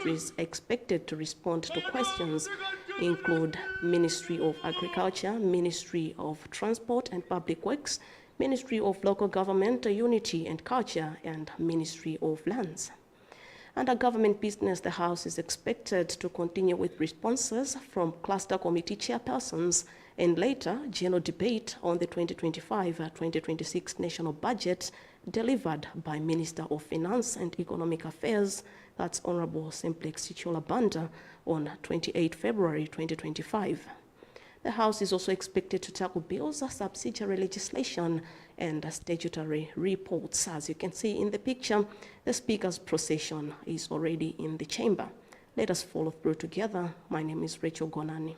ministries expected to respond to questions include Ministry of Agriculture, Ministry of Transport and Public Works, Ministry of Local Government, Unity and Culture, and Ministry of Lands. Under government business, the House is expected to continue with responses from cluster committee chairpersons and later general debate on the 2025-2026 national budget delivered by Minister of Finance and Economic Affairs, that's Honorable Chimwendo Banda, on 28 February 2025. The House is also expected to tackle bills, subsidiary legislation, and statutory reports. As you can see in the picture, the Speaker's procession is already in the chamber. Let us follow through together. My name is Rachel Gonani.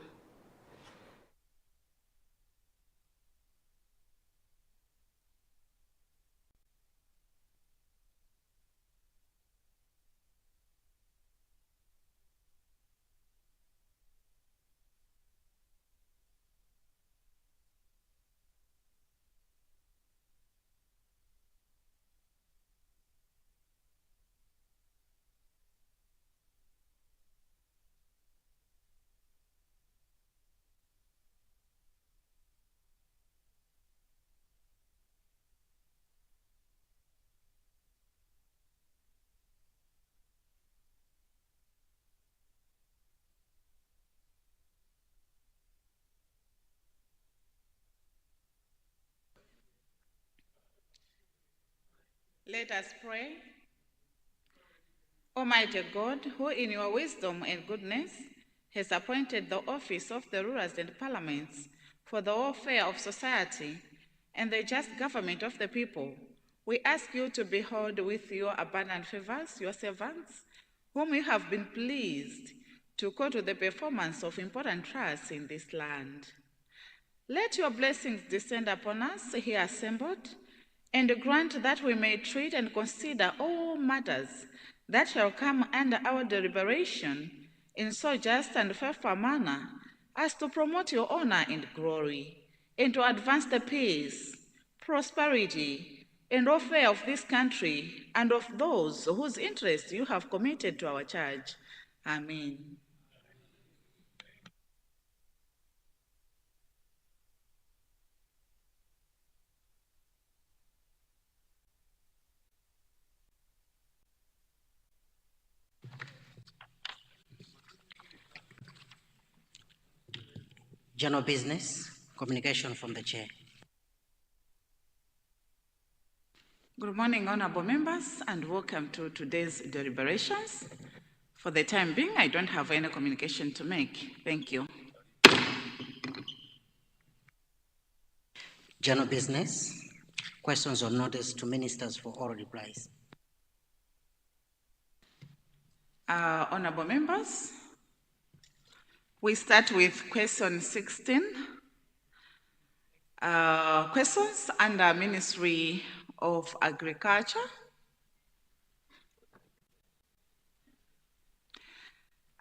Let us pray. Almighty God, who in your wisdom and goodness has appointed the office of the rulers and parliaments for the welfare of society and the just government of the people, we ask you to behold with your abundant favors your servants, whom you have been pleased to call to the performance of important tasks in this land. Let your blessings descend upon us here assembled, and grant that we may treat and consider all matters that shall come under our deliberation in so just and faithful manner as to promote your honor and glory, and to advance the peace, prosperity, and welfare of this country and of those whose interests you have committed to our church. Amen. General business, communication from the chair. Good morning, honorable members, and welcome to today's deliberations. For the time being, I don't have any communication to make. Thank you. General business, questions or notice to ministers for oral replies. Honorable members, we start with question 16. Questions under Ministry of Agriculture.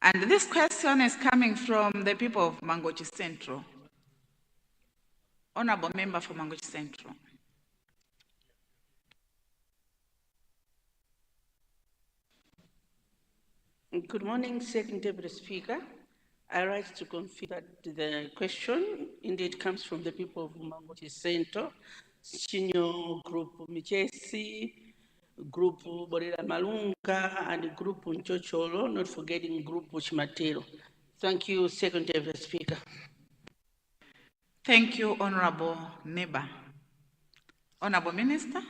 And this question is coming from the people of Mangochi Central. Honorable member for Mangochi Central. Good morning, Second Deputy Speaker. I write to confirm that the question indeed comes from the people of Mangochi Central, Senior Group Michesi, Group Borila Malunga, and Group Nchocholo, not forgetting Group Chimatero. Thank you, Second Deputy Speaker. Thank you, Honorable Neighbor. Honorable Minister.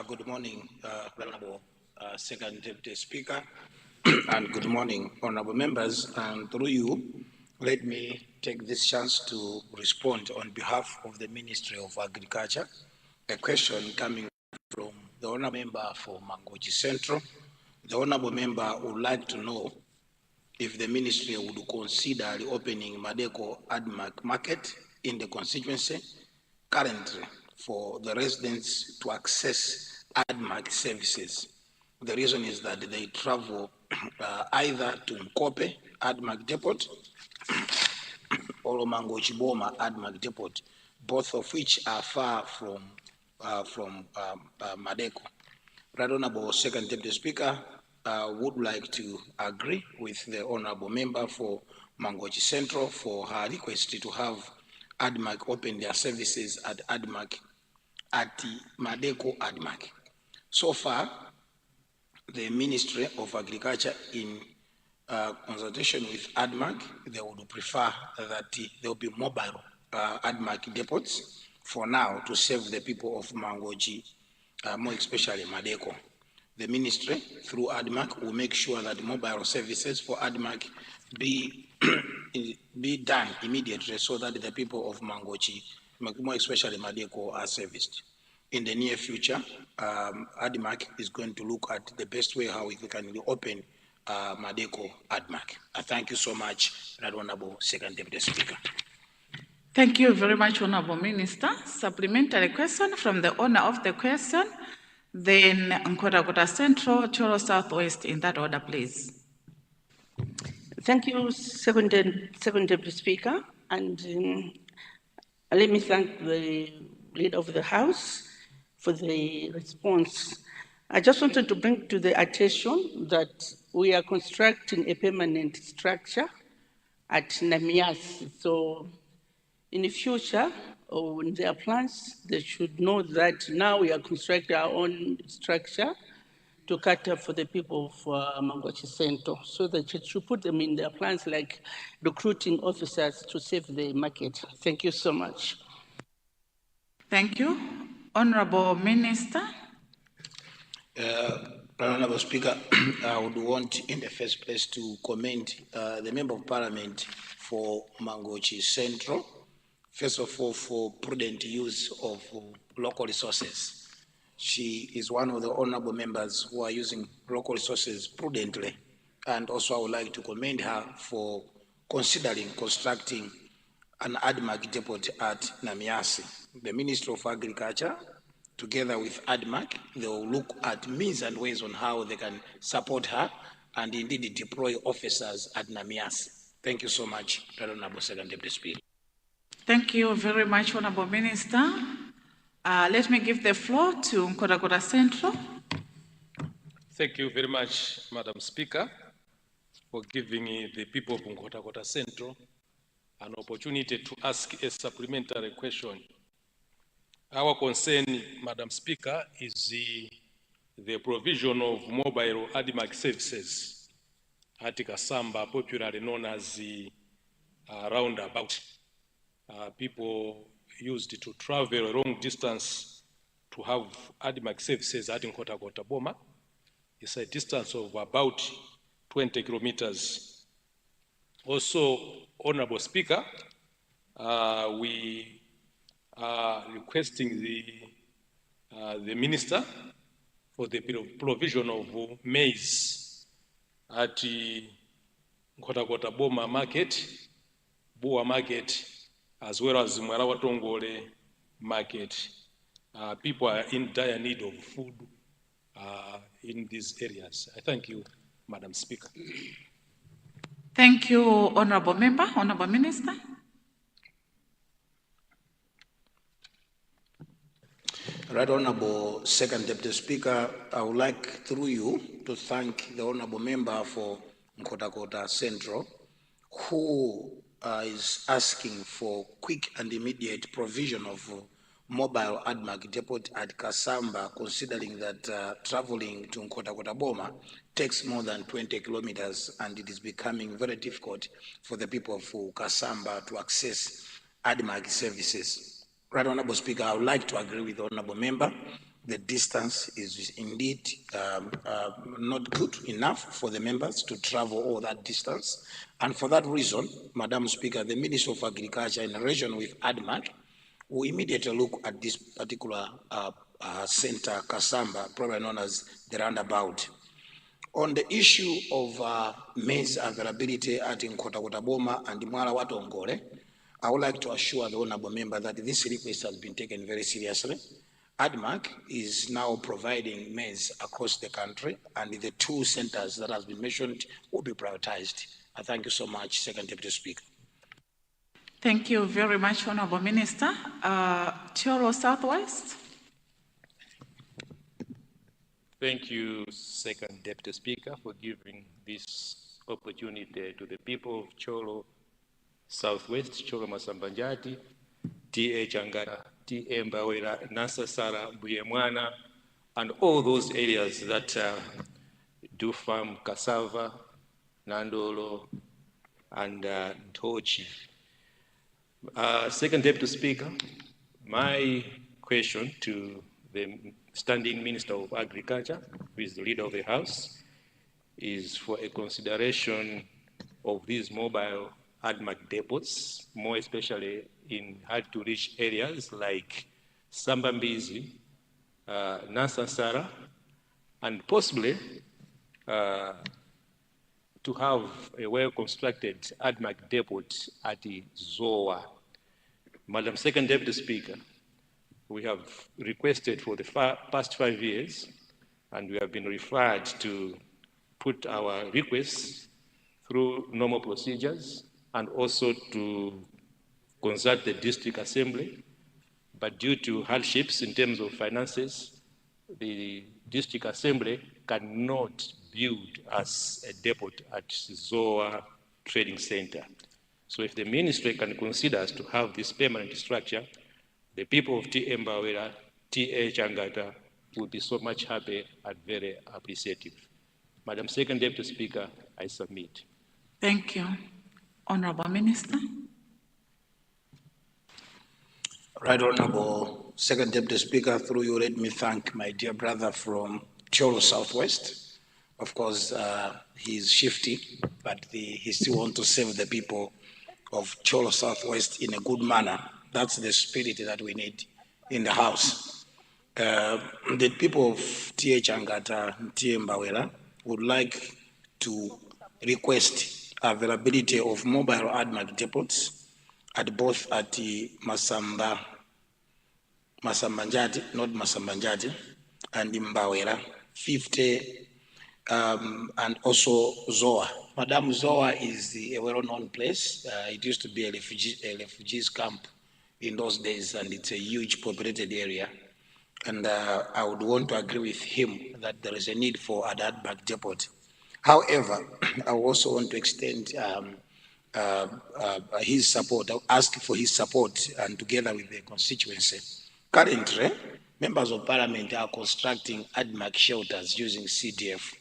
Good morning, Honorable Second Deputy Speaker, and good morning, honorable members. And through you, let me take this chance to respond on behalf of the Ministry of Agriculture. A question coming from the honorable member for Mangochi Central. The honorable member would like to know if the ministry would consider reopening Madeko ADMAC market in the constituency currently for the residents to access ADMAC services. The reason is that they travel either to Nkope ADMAC depot or Mangochi Boma ADMAC depot, both of which are far from from Madeko. Right Honorable Second Deputy Speaker, would like to agree with the Honorable Member for Mangochi Central for her request to have ADMAC open their services at ADMAC, at Madeko ADMAC. So far, the Ministry of Agriculture, in consultation with ADMAC, they would prefer that there will be mobile ADMAC depots for now to serve the people of Mangochi, more especially Madeko. The Ministry, through ADMAC, will make sure that mobile services for ADMAC be done immediately so that the people of Mangochi, more especially Madeko, are serviced. In the near future, ADMAC is going to look at the best way how we can open Madeko ADMAC. Thank you so much, Right Honorable Second Deputy Speaker. Thank you very much, Honorable Minister. Supplementary question from the owner of the question, then Nkota Central, Cholo Southwest, in that order, please. Thank you, Second Deputy Speaker, and let me thank the Leader of the House for the response. I just wanted to bring to the attention that we are constructing a permanent structure at Namias. So in the future, or in their plans, they should know that now we are constructing our own structure to cater for the people of Mangochi Center. So they should put them in their plans, like recruiting officers to serve the market. Thank you so much. Thank you. Honorable Minister. Honorable Speaker, I would want in the first place to commend the Member of Parliament for Mangochi Central, first of all, for prudent use of local resources. She is one of the honorable members who are using local resources prudently. And also I would like to commend her for considering constructing an ADMAC depot at Namiasi. The Ministry of Agriculture, together with ADMAC, they will look at means and ways on how they can support her and indeed deploy officers at Namiasi. Thank you so much, Honorable Second Deputy Speaker. Thank you very much, Honorable Minister. Let me give the floor to Nkota Central. Thank you very much, Madam Speaker, for giving the people of Nkota Central an opportunity to ask a supplementary question. Our concern, Madam Speaker, is the provision of mobile ADMAC services at Kasamba, popularly known as the roundabout. People used to travel a long distance to have ADMAC services at Nkota Boma. It's a distance of about 20 kilometers. Also, Honorable Speaker, we are requesting the Minister for the provision of maize at Nkota Boma Market, Boa Market, as well as Mwarawa Tongole Market. People are in dire need of food in these areas. I thank you, Madam Speaker. Thank you, Honorable Member. Honorable Minister. Right Honorable Second Deputy Speaker, I would like, through you, to thank the Honorable Member for Nkota Central, who is asking for quick and immediate provision of mobile ADMAC depot at Kasamba, considering that traveling to Nkota Boma takes more than 20 kilometers and it is becoming very difficult for the people of Kasamba to access ADMAC services. Right Honorable Speaker, I would like to agree with the Honorable Member. The distance is indeed not good enough for the members to travel all that distance. And for that reason, Madam Speaker, the Minister of Agriculture, in relation with ADMAC, will immediately look at this particular center, Kasamba, probably known as the roundabout. On the issue of maize availability at Nkota Boma and Mwarawa Tongole, I would like to assure the Honourable Member that this request has been taken very seriously. ADMAC is now providing maize across the country, and the two centers that has been mentioned will be prioritized. I thank you so much, Second Deputy Speaker. Thank you very much, Honorable Minister. Cholo Southwest. Thank you, Second Deputy Speaker, for giving this opportunity to the people of Cholo Southwest, Cholo Masambanjati, T.A. Changara, T.A. Mbawera, Nasasara, Buyemwana, and all those areas that do farm cassava, Nandolo, and Tochi. Second Deputy Speaker, my question to the Standing Minister of Agriculture, who is the leader of the House, is for a consideration of these mobile ADMAC depots, more especially in hard-to-reach areas like Sambambizi, Nansasara, and possibly to have a well-constructed ADMAC depot at the Zoa. Madam Second Deputy Speaker, we have requested for the past 5 years, and we have been referred to put our requests through normal procedures and also to consult the district assembly. But due to hardships in terms of finances, the district assembly cannot build as a depot at Zoa Trading Center. So if the ministry can consider us to have this permanent structure, the people of T.A. Mbawera, T.A. Changata will be so much happy and very appreciative. Madam Second Deputy Speaker, I submit. Thank you. Honorable Minister. Right, Honorable Second Deputy Speaker, through you, let me thank my dear brother from Cholo Southwest. Of course, he's shifty, but he still wants to serve the people of Cholo Southwest in a good manner. That's the spirit that we need in the House. The people of T.A. Changata and T.A. Mbawera would like to request availability of mobile ADMAC depots at both at the Masambanjati, not Masambanjati, and Mbawera, 50, and also Zoa. Madam, Zoa is a well-known place. It used to be a refugees camp in those days, and it's a huge populated area. And I would want to agree with him that there is a need for an ADMAC depot. However, I also want to extend his support, I'll ask for his support, and together with the constituency. Currently, members of parliament are constructing ADMAC shelters using CDF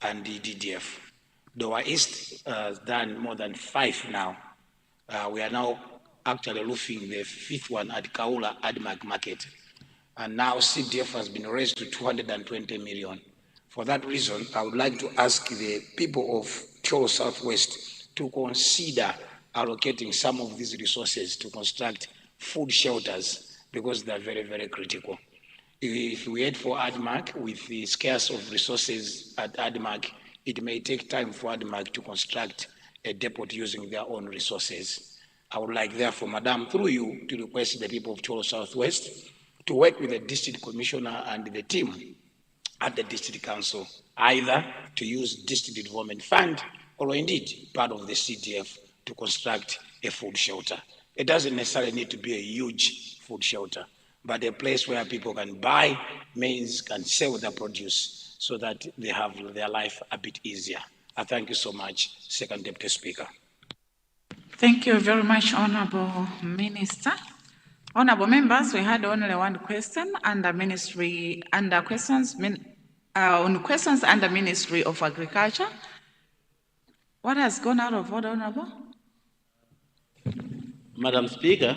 and the DDF. Dowa East has done more than 5 now. We are now actually roofing the 5th one at Kaula ADMAC market. And now CDF has been raised to 220 million. For that reason, I would like to ask the people of Cholo Southwest to consider allocating some of these resources to construct food shelters, because they are very, very critical. If we head for ADMAC with the scarce of resources at ADMAC, it may take time for ADMAC to construct a depot using their own resources. I would like, therefore, Madam, through you, to request the people of Cholo Southwest to work with the district commissioner and the team at the district council, either to use district development fund or indeed part of the CDF to construct a food shelter. It doesn't necessarily need to be a huge food shelter, but a place where people can buy maize, can sell their produce, so that they have their life a bit easier. I thank you so much, Second Deputy Speaker. Thank you very much, Honorable Minister. Honorable members, we had only one question under Ministry, under questions, on questions under Ministry of Agriculture. What has gone out of order, Honorable? Madam Speaker,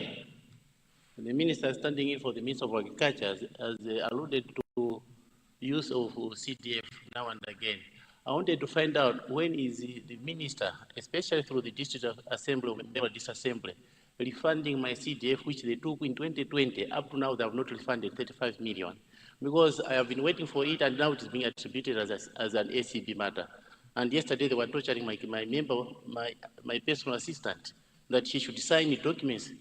the Minister standing in for the Minister of Agriculture has alluded to use of CDF now and again. I wanted to find out when is the Minister, especially through the District Assembly, or District Assembly, refunding my CDF, which they took in 2020. Up to now, they have not refunded 35 million. Because I have been waiting for it, and now it is being attributed as an ACB matter. And yesterday, they were torturing my personal assistant, that she should sign the documents,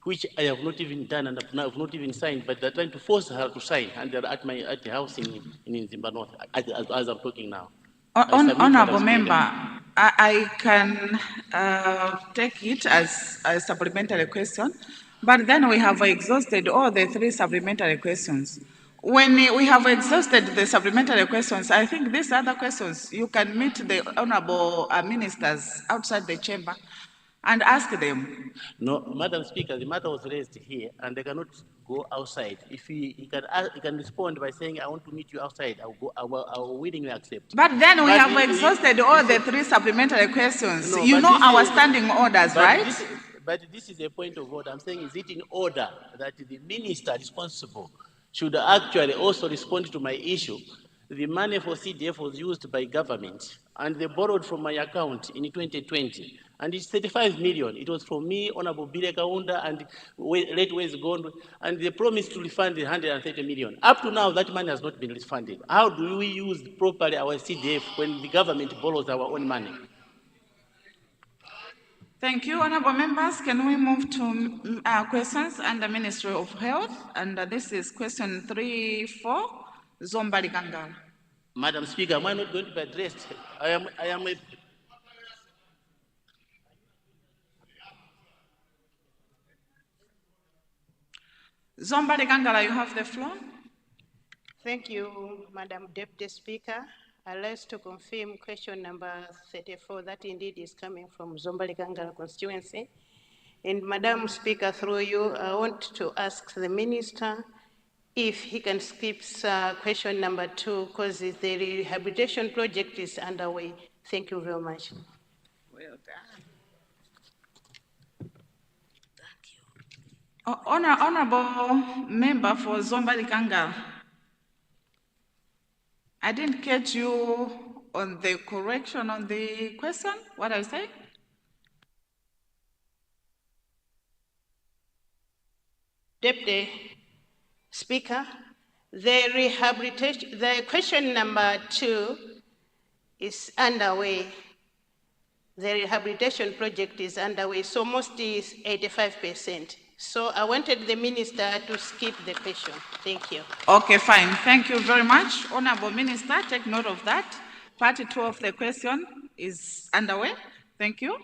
which I have not even done, and I have not even signed, but they're trying to force her to sign, and they're at the house in Zimba North, as I'm talking now. Honorable member, I can take it as a supplementary question, but then we have exhausted all the 3 supplementary questions. When we have exhausted the supplementary questions, I think these other questions, you can meet the honorable ministers outside the chamber and ask them. No, Madam Speaker, the matter was raised here, and they cannot go outside. If he can respond by saying, "I want to meet you outside," I will willingly accept. But then we But have exhausted all the 3 supplementary questions. No, You but know this our is- standing orders, right? But this is a point of order. I'm saying, is it in order that the minister responsible should actually also respond to my issue? The money for CDF was used by government, and they borrowed from my account in 2020, and it's 35 million. It was from me, Honorable Bile Kaunda, and late Wes Gondo, and they promised to refund the 130 million. Up to now, that money has not been refunded. How do we use properly our CDF when the government borrows our own money? Thank you, honorable members. Can we move to questions under Ministry of Health? And this is question 3-4, Zombali Kangala. Madam Speaker, am I not going to be addressed? I am a... Zombali Kangala, you have the floor. Thank you, Madam Deputy Speaker. I'd like to confirm question number 34, that indeed is coming from Zombali Kangala constituency. And Madam Speaker, through you, I want to ask the Minister if he can skip question number 2, because the rehabilitation project is underway. Thank you very much. Well done. Honorable member for Zombali Kangala, I didn't catch you on the correction on the question. What I say? Deputy Speaker, the question number 2 is underway. The rehabilitation project is underway, so most is 85%. So I wanted the minister to skip the question. Thank you. Okay, fine. Thank you very much. Honorable Minister, take note of that. Part 2 of the question is underway. Thank you.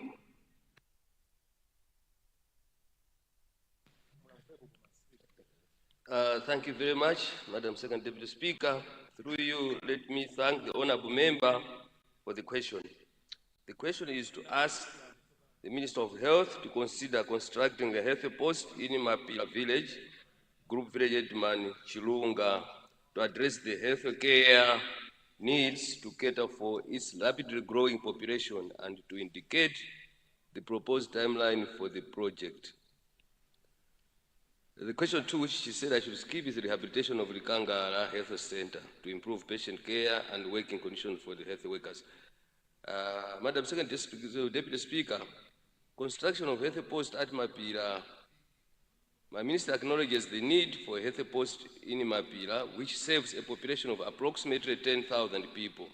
Thank you very much, Madam Second Deputy Speaker. Through you, let me thank the honorable member for the question. The question is to ask the Minister of Health to consider constructing a health post in Mapila village, Group Village Edman, Chilunga, to address the health care needs to cater for its rapidly growing population and to indicate the proposed timeline for the project. The question 2, which she said I should skip, is the rehabilitation of Likangala Health Center to improve patient care and working conditions for the health workers. Madam Second Deputy Speaker, construction of health post at Mapila, my minister acknowledges the need for a health post in Mapila, which serves a population of approximately 10,000 people.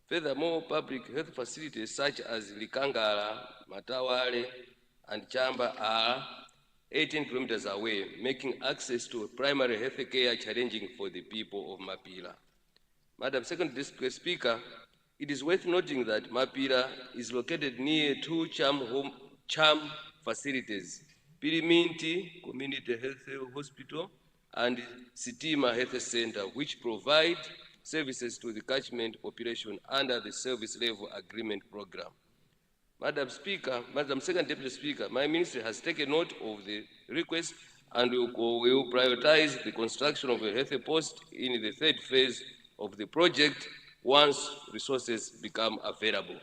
Furthermore, public health facilities such as Likangala, Matawale, and Chamba are 18 kilometers away, making access to primary health care challenging for the people of Mapila. Madam Second Deputy Speaker, it is worth noting that Mapila is located near 2 CHAM facilities, Piriminti Community Health Hospital and Sitima Health Center, which provide services to the catchment population under the Service Level Agreement Program. Madam Second Deputy Speaker, my ministry has taken note of the request and will prioritize the construction of a health post in the 3rd phase of the project once resources become available.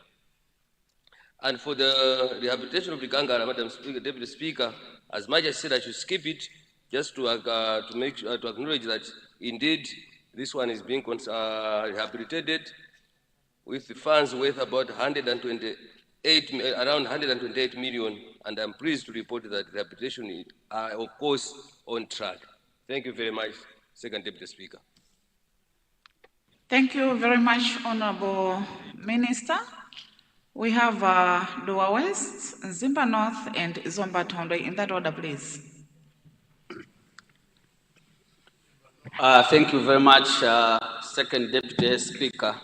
And for the rehabilitation of the Kangara, Madam Deputy Speaker, as much as I said I should skip it, just to acknowledge that indeed this one is being rehabilitated with the funds worth about around 128 million, and I'm pleased to report that rehabilitation are, of course, on track. Thank you very much, Second Deputy Speaker. Thank you very much, Honorable Minister. We have Dua West, Zimba North, and Zomba Tondo. In that order, please. Thank you very much, Second Deputy Speaker,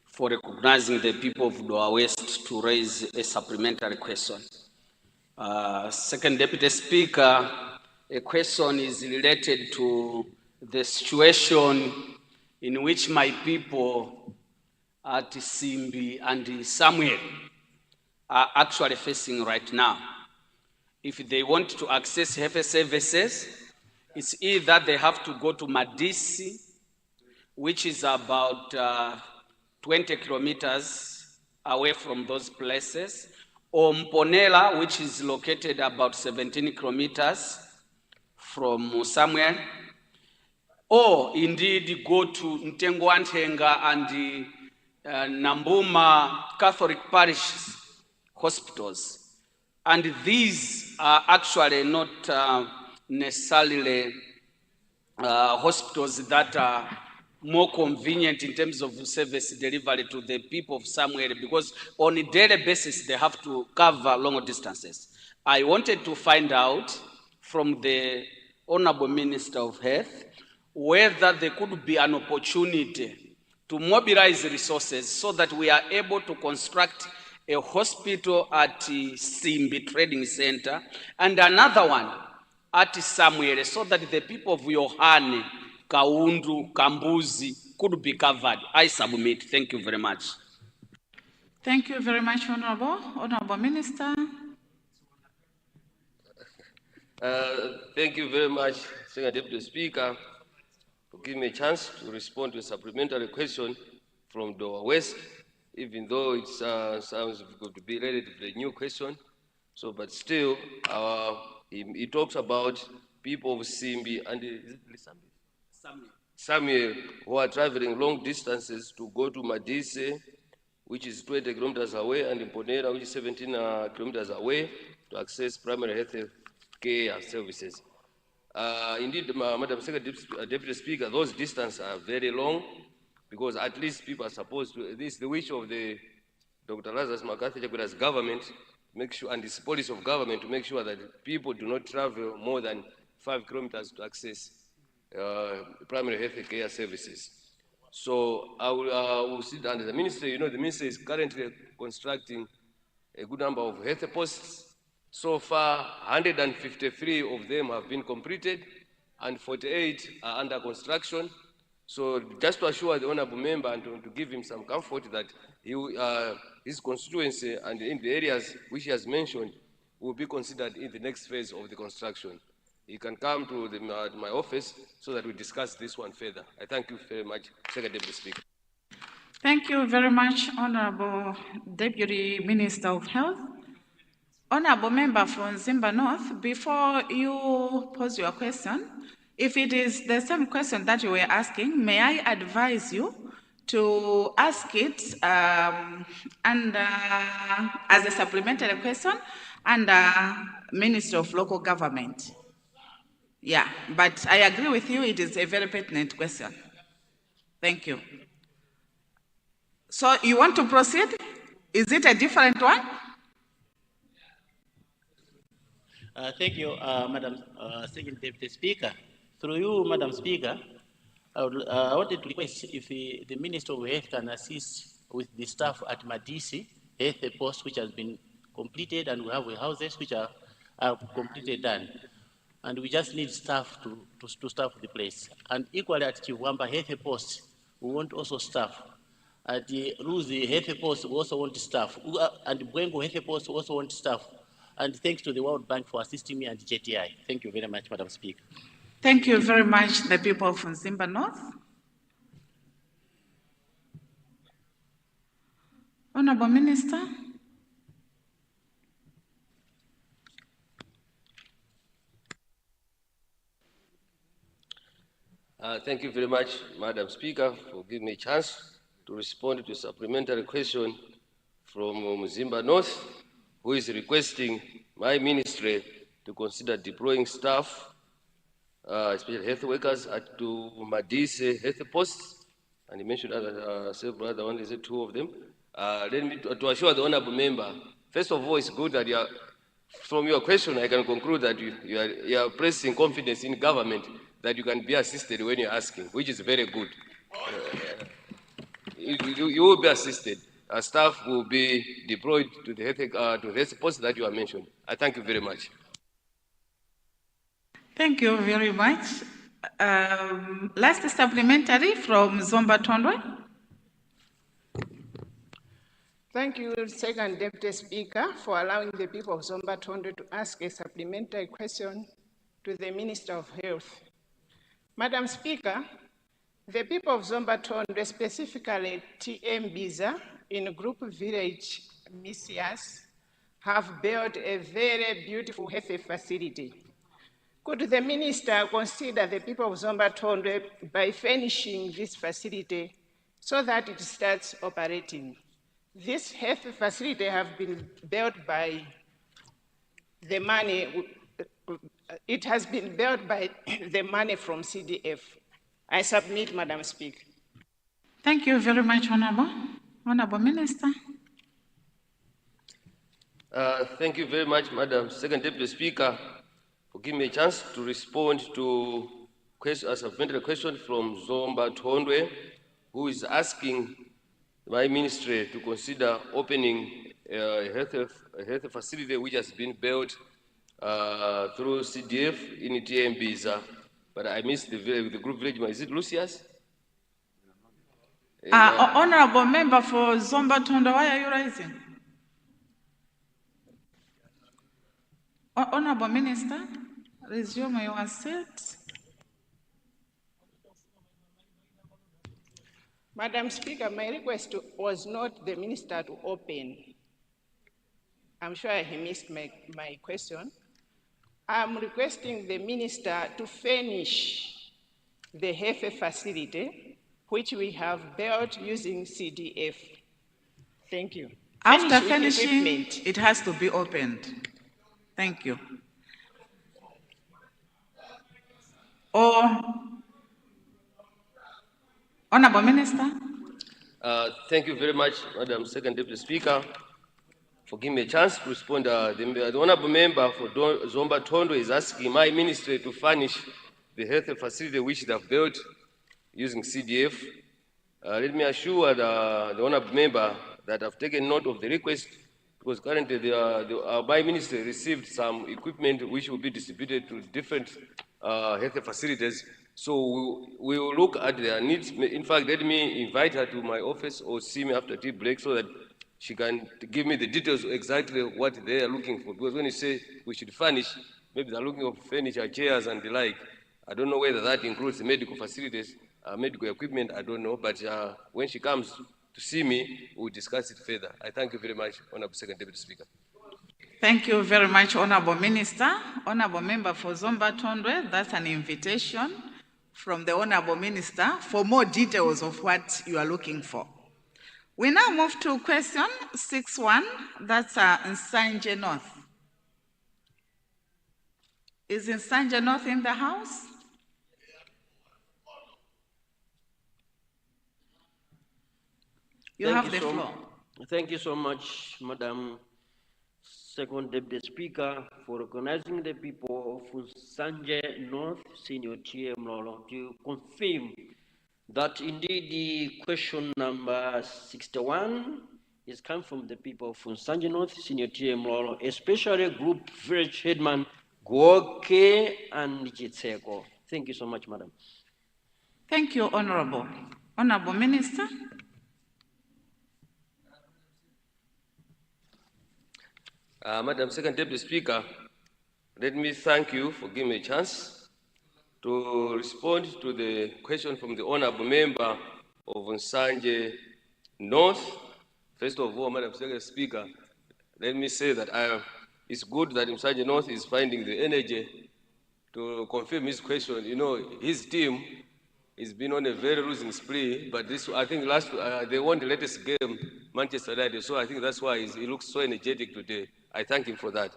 for recognizing the people of Dua West to raise a supplementary question. Second Deputy Speaker, a question is related to the situation in which my people at Simbi and Samuel are actually facing right now. If they want to access health services, it's either they have to go to Madisi, which is about 20 kilometers away from those places, or Mponela, which is located about 17 kilometers from Samuel, or indeed go to Ntengwantenga and the Nambuma Catholic Parish hospitals. And these are actually not necessarily hospitals that are more convenient in terms of service delivery to the people of Samuel, because on a daily basis they have to cover long distances. I wanted to find out from the Honorable Minister of Health whether there could be an opportunity to mobilize resources so that we are able to construct a hospital at Simbi Trading Center and another one at Samuel, so that the people of Yohane, Kaundu, Kambuzi could be covered. I submit. Thank you very much. Thank you very much, Honorable. Honorable Minister. Thank you very much, Second Deputy Speaker, for giving me a chance to respond to a supplementary question from Doha West, even though it sounds good to be relatively a new question. So, but still, he talks about people of Simbi and Samuel who are traveling long distances to go to Madise, which is 20 kilometers away, and Mponera, which is 17 kilometers away, to access primary health care services. Indeed, Madam Secretary Deputy Speaker, those distances are very long, because at least people are supposed to, this is the wish of the Dr. Lazarus McCarthy Chakwera's government, make sure, and this policy of government, to make sure that people do not travel more than 5 kilometers to access primary health care services. So I will sit under the ministry. You know, the ministry is currently constructing a good number of health posts. So far, 153 of them have been completed, and 48 are under construction. So just to assure the honorable member and to give him some comfort that his constituency and in the areas which he has mentioned will be considered in the next phase of the construction. He can come to my office so that we discuss this one further. I thank you very much, Secretary Deputy Speaker. Thank you very much, Honorable Deputy Minister of Health. Honorable Member from Zimba North, before you pose your question, if it is the same question that you were asking, may I advise you to ask it as a supplementary question under Ministry of Local Government. Yeah, but I agree with you, it is a very pertinent question. Thank you. So you want to proceed? Is it a different one? Thank you, Madam Second Deputy Speaker. Through you, Madam Speaker, I wanted to request if the Minister of Health can assist with the staff at Madisi Health Post, which has been completed, and we have houses which are completed done. And we just need staff to staff the place. And equally at Chimwendo Health Post, we want also staff. At the Ruzi Health Post, we also want staff. And Bwengo Health Post, we also want staff. And thanks to the World Bank for assisting me and JTI. Thank you very much, Madam Speaker. Thank you very much, the people from Zimba North. Honorable Minister. Thank you very much, Madam Speaker, for giving me a chance to respond to a supplementary question from Zimba North, who is requesting my ministry to consider deploying staff, especially health workers, to Madise health posts, and he mentioned several other ones, is it 2 of them? Let me to assure the honorable member, first of all, it's good that from your question, I can conclude that you are placing confidence in government that you can be assisted when you're asking, which is very good. You will be assisted. Staff will be deployed to the health post that you have mentioned. I thank you very much. Thank you very much. Last supplementary from Zomba Tondwe. Thank you, Second Deputy Speaker, for allowing the people of Zomba Tondwe to ask a supplementary question to the Minister of Health. Madam Speaker, the people of Zomba Tondwe, specifically TM Biza in Group Village, Misias, have built a very beautiful health facility. Could the Minister consider the people of Zomba Tondwe by furnishing this facility so that it starts operating? This health facility have been built by the money, it has been built by the money from CDF. I submit, Madam Speaker. Thank you very much, Honorable. Honorable Minister. Thank you very much, Madam Second Deputy Speaker, for giving me a chance to respond to a supplementary question from Zomba Tondwe, who is asking my ministry to consider opening a health facility which has been built through CDF in TM Biza. But I missed the group village. Is it Lucius? Honorable member for Zomba Tondwe, why are you rising? Honorable Minister, resume your seat. Madam Speaker, my request was not the Minister to open. I'm sure he missed my question. I'm requesting the Minister to furnish the health facility, which we have built using CDF. Thank you. After finishing, it has to be opened. Thank you. Honorable Minister. Thank you very much, Madam Second Deputy Speaker, for giving me a chance to respond. The Honorable Member for Zomba Tondwe is asking my ministry to furnish the health facility which they have built using CDF. Let me assure the Honorable Member that I've taken note of the request, because currently my ministry received some equipment which will be distributed to different health facilities. So we will look at their needs. In fact, let me invite her to my office or see me after tea break so that she can give me the details of exactly what they are looking for. Because when you say we should furnish, maybe they're looking for furniture, chairs, and the like. I don't know whether that includes the medical facilities, medical equipment, I don't know. But when she comes to see me, we'll discuss it further. I thank you very much, Honorable Second Deputy Speaker. Thank you very much, Honorable Minister. Honorable Member for Zomba Tondwe, that's an invitation from the Honorable Minister for more details of what you are looking for. We now move to question 6.1, that's Nsanje North. Is Nsanje North in the house? You have the floor. Thank you so much, Madam Second Deputy Speaker, for recognizing the people of Nsanje North, Senior TM Lolo, to confirm that indeed the question number 61 is come from the people of Nsanje North, Senior TM Lolo, especially Group Village Headman Gwoke and Jitseko. Thank you so much, Madam. Thank you, Honorable. Honorable Minister. Madam Second Deputy Speaker, let me thank you for giving me a chance to respond to the question from the Honorable Member of Nsanje North. First of all, Madam Second Speaker, let me say that it's good that Nsanje North is finding the energy to confirm his question. You know, his team has been on a very losing spree, but this, I think they won the latest game, Manchester United, so I think that's why he looks so energetic today. I thank him for that.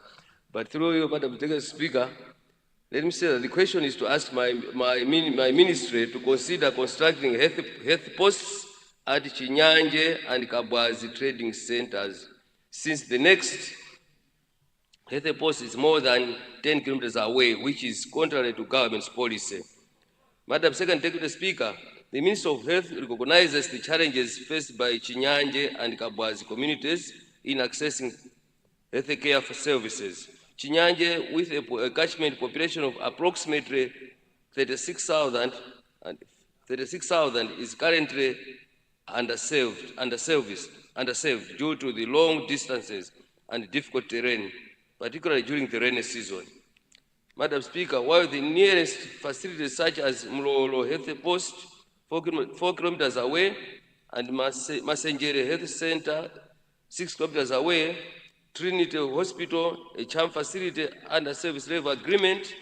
But through you, Madam Speaker, let me say that the question is to ask my ministry to consider constructing health posts at Chinyanje and Kabwazi trading centers, since the next health post is more than 10 kilometers away, which is contrary to government's policy. Madam Second Deputy Speaker, the Ministry of Health recognizes the challenges faced by Chinyanje and Kabwazi communities in accessing health care services. Chinyanje, with a catchment population of approximately 36,000 is currently underserved due to the long distances and difficult terrain, particularly during the rainy season. Madam Speaker, while the nearest facilities such as Mlolo Health Post, 4 kilometers away, and Masengere Health Center, 6 kilometers away, Trinity Hospital, a CHAM facility under service level agreement,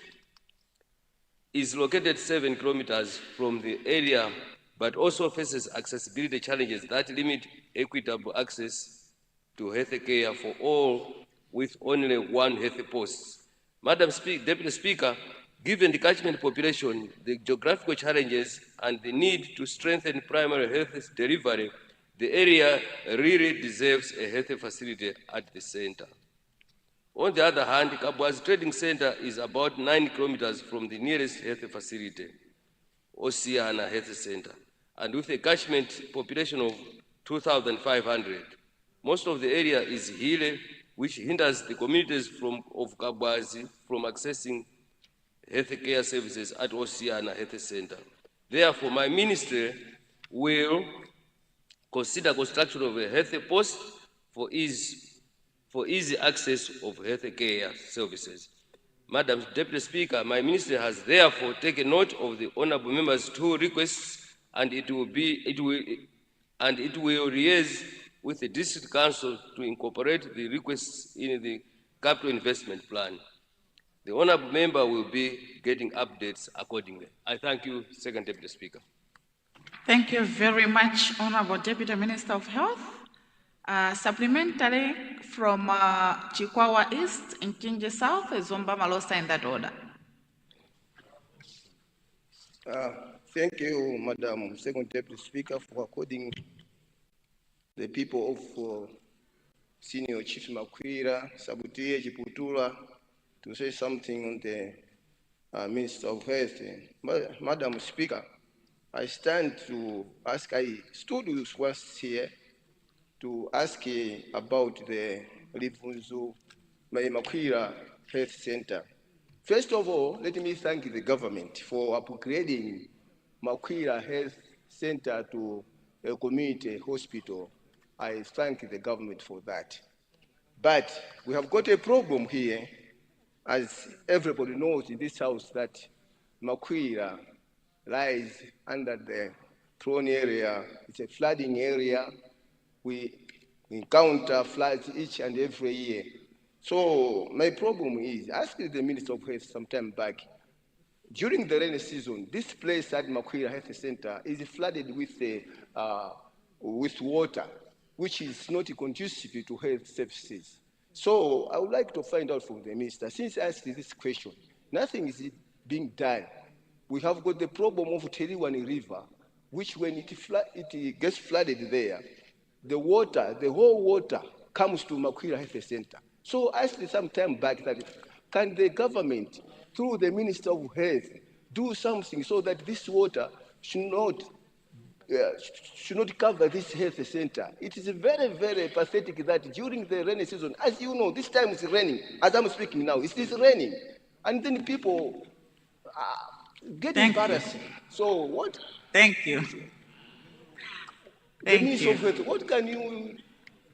is located 7 kilometers from the area, but also faces accessibility challenges that limit equitable access to health care for all with only one health post. Madam Deputy Speaker, given the catchment population, the geographical challenges, and the need to strengthen primary health delivery, the area really deserves a health facility at the center. On the other hand, Kabwa's Trading Center is about 9 kilometers from the nearest health facility, Oceana Health Center, and with a catchment population of 2,500. Most of the area is hilly, which hinders the communities of Kabwazi from accessing health care services at Oceana Health Center. Therefore, my ministry will consider construction of a health post for easy access of health care services. Madam Deputy Speaker, my ministry has therefore taken note of the honorable members' two requests, and it will liaise with the District Council to incorporate the requests in the capital investment plan. The honorable member will be getting updates accordingly. I thank you, Second Deputy Speaker. Thank you very much, Honorable Deputy Minister of Health. Supplementary from Chikwawa East in Kinji South, Zomba Malosa in that order. Thank you, Madam Second Deputy Speaker, for according the people of Senior Chief Makwira, Sabutie, Jiputula, to say something on the Minister of Health. Madam Speaker, I stand to ask, I stood once here to ask about the Livunzu Makwira Health Center. First of all, let me thank the government for upgrading Makwira Health Center to a community hospital. I thank the government for that. But we have got a problem here, as everybody knows in this house, that Makwira lies under the prone area. It's a flooding area. We encounter floods each and every year. So my problem is, I asked the Minister of Health some time back, during the rainy season, this place at Makwira Health Center is flooded with water, which is not conducive to health services. So I would like to find out from the minister, since I asked this question, nothing is being done. We have got the problem of Teriwani River, which when it gets flooded there, the whole water comes to Makwira Health Center. So I asked some time back that, can the government, through the Minister of Health, do something so that this water should not cover this health center? It is very, very pathetic that during the rainy season, as you know, this time it's raining. As I'm speaking now, it is raining. And then people get embarrassed. So what? Thank you. The Minister of Health, what can you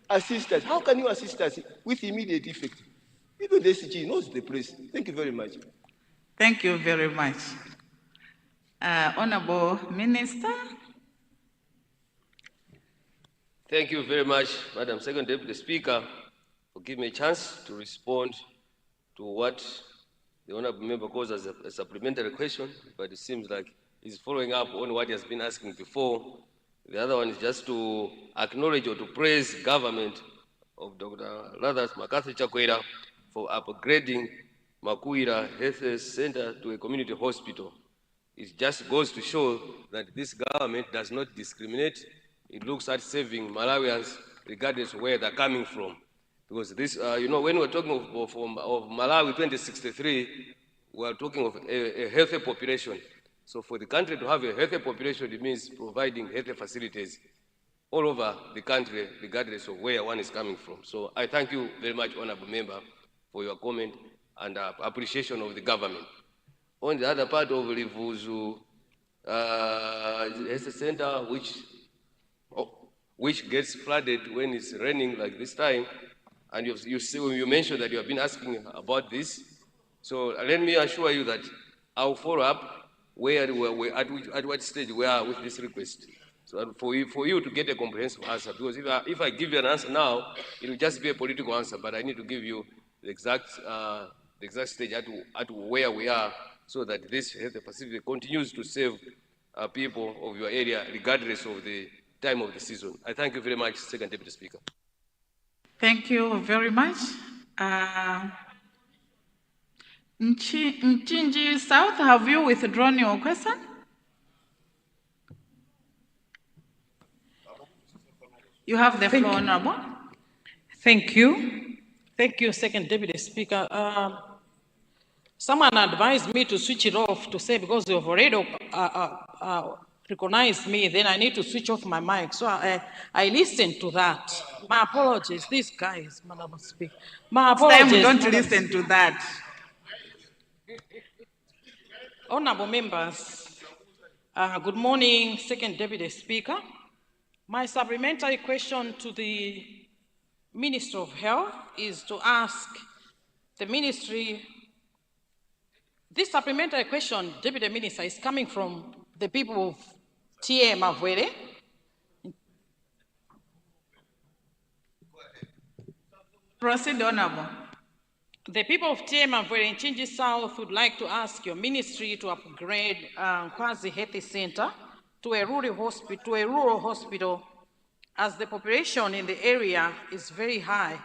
assist us? How can you assist us with immediate effect? Even the SG knows the place. Thank you very much. Thank you very much. Honorable Minister. Thank you very much, Madam Second Deputy Speaker, for giving me a chance to respond to what the honorable member calls as a supplementary question, but it seems like he's following up on what he has been asking before. The other one is just to acknowledge or to praise government of Dr. Lazarus Makathi Chakwera for upgrading Makwira Health Center to a community hospital. It just goes to show that this government does not discriminate. It looks at saving Malawians regardless of where they're coming from. Because this, when we're talking of Malawi 2063, we're talking of a healthy population. So for the country to have a healthy population, it means providing healthy facilities all over the country, regardless of where one is coming from. So I thank you very much, Honorable Member, for your comment and appreciation of the government. on the other part of Livuzu health center, which gets flooded when it's raining like this time. And you mentioned that you have been asking about this. So let me assure you that I'll follow up at what stage we are with this request. So for you to get a comprehensive answer, because if I give you an answer now, it will just be a political answer, but I need to give you the exact stage at where we are, so that this health facility continues to save people of your area, regardless of the time of the season. I thank you very much, Second Deputy Speaker. Thank you very much. Mchinji South, have you withdrawn your question? You have the floor, Honorable. Thank you. Thank you, Second Deputy Speaker. Someone advised me to switch it off to say because you have already recognized me, then I need to switch off my mic. So I listened to that. My apologies, these guys, Madam Speaker. My apologies. Don't listen to that. Honorable members, good morning, Second Deputy Speaker. My supplementary question to the Minister of Health is to ask the Ministry. This supplementary question, Deputy Minister, is coming from the people of TM Avwere. Proceed, Honorable. The people of TM Avwere in Chinji South would like to ask your ministry to upgrade Kwazi Health Center to a rural hospital, as the population in the area is very high.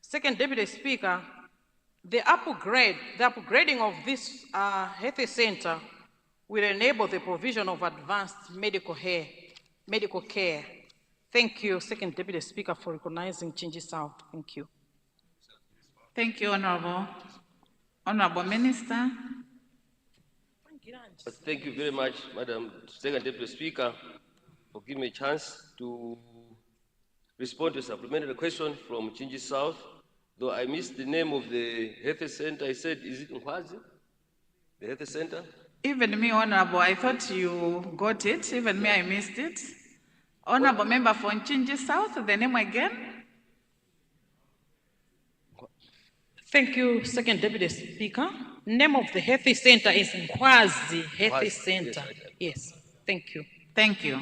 Second Deputy Speaker, the upgrading of this health center will enable the provision of advanced medical care. Thank you, Second Deputy Speaker, for recognizing Chinji South. Thank you. Thank you, Honorable. Honorable Minister. Thank you very much, Madam Second Deputy Speaker, for giving me a chance to respond to a supplementary question from Chinji South. Though I missed the name of the health center, I said, is it Nkwazi? The health center? Even me, Honorable, I thought you got it. Even me, I missed it. Honorable Member for Chinji South, the name again? Thank you, Second Deputy Speaker. Name of the health center is Nkwazi Health Center. Yes, thank you. Thank you.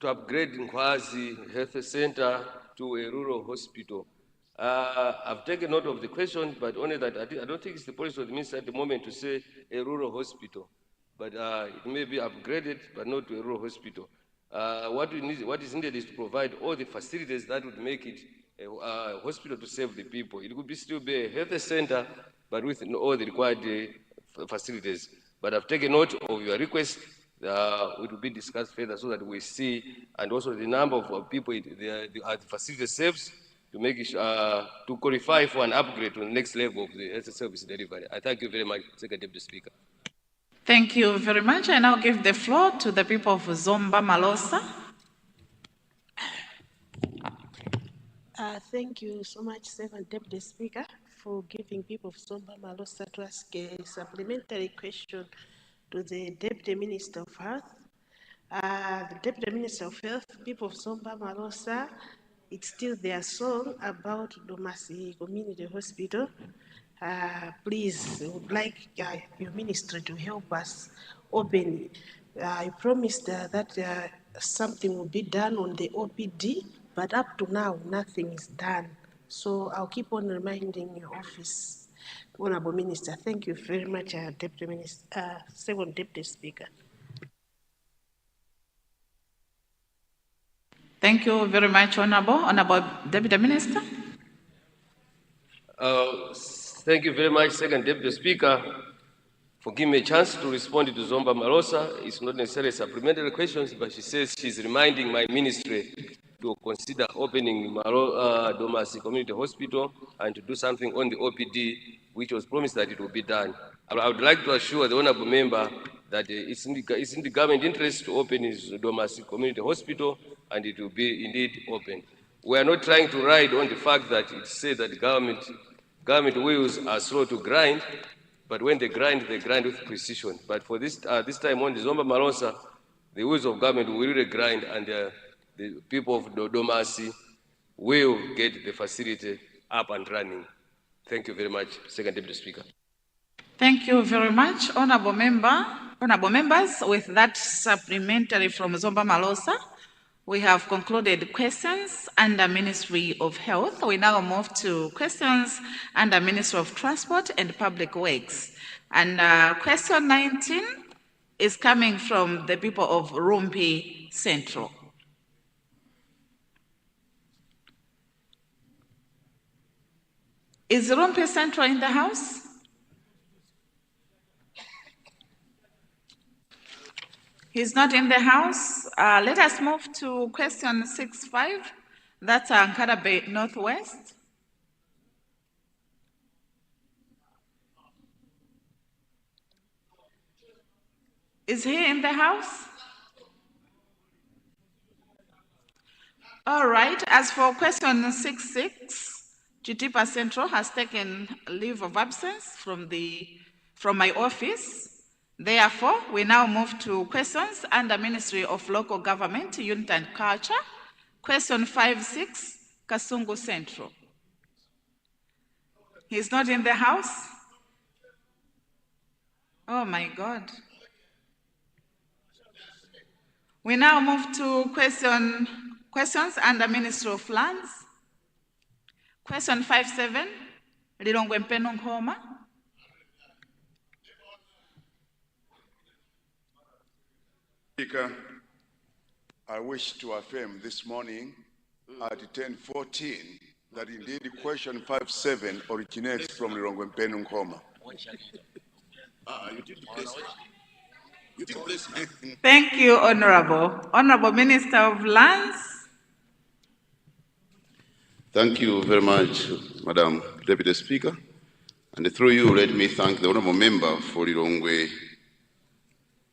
To upgrade Nkwazi Health Center to a rural hospital. I've taken note of the question, but only that I don't think it's the policy of the minister at the moment to say a rural hospital. But it may be upgraded, but not to a rural hospital. What is needed is to provide all the facilities that would make it a hospital to save the people. It could still be a health center, but with all the required facilities. But I've taken note of your request. It will be discussed further so that we see, and also the number of people the facility saves to make it, to qualify for an upgrade to the next level of the health service delivery. I thank you very much, Second Deputy Speaker. Thank you very much. I now give the floor to the people of Zomba Malosa. Thank you so much, Second Deputy Speaker, for giving people of Zomba Malosa to ask a supplementary question to the Deputy Minister of Health. The Deputy Minister of Health, people of Zomba Malosa, it's still their song about Domasi Community Hospital. Please, I would like your ministry to help us open. I promised that something will be done on the OPD, but up to now, nothing is done. So I'll keep on reminding your office, Honorable Minister. Thank you very much, Deputy Minister, Second Deputy Speaker. Thank you very much, Honorable Deputy Minister. Thank you very much, Second Deputy Speaker, for giving me a chance to respond to Zomba Malosa. It's not necessarily supplementary questions, but she says she's reminding my ministry to consider opening Domasi Community Hospital and to do something on the OPD, which was promised that it will be done. I would like to assure the honorable member that it's in the government interest to open his Domasi Community Hospital, and it will be indeed open. We are not trying to ride on the fact that it says that government wheels are slow to grind. But when they grind with precision. But for this time on the Zomba Malonsa, the wheels of government will really grind, and the people of Domasi will get the facility up and running. Thank you very much, Second Deputy Speaker. Thank you very much, honorable members. With that supplementary from Zomba Malosa, we have concluded questions under Ministry of Health. We now move to questions under Ministry of Transport and Public Works. And question 19 is coming from the people of Rumpi Central. Is Rumpi Central in the house? He's not in the house. Let us move to question 65. That's Ankara Bay Northwest. Is he in the house? All right. As for question 66, Chitipa Central has taken leave of absence from my office. Therefore, we now move to questions under Ministry of Local Government, Unity and Culture. Question 56, Kasungu Central. He's not in the house? Oh my God. We now move to questions under Ministry of Lands. Question 57, Lilongwe Mpeno Nkhoma. Speaker, I wish to affirm this morning at 10:14 that indeed question 57 originates from Lilongwe Mpeno Nkhoma. Thank you, Honorable. Honorable Minister of Lands. Thank you very much, Madam Deputy Speaker. And through you, let me thank the Honorable Member for Lilongwe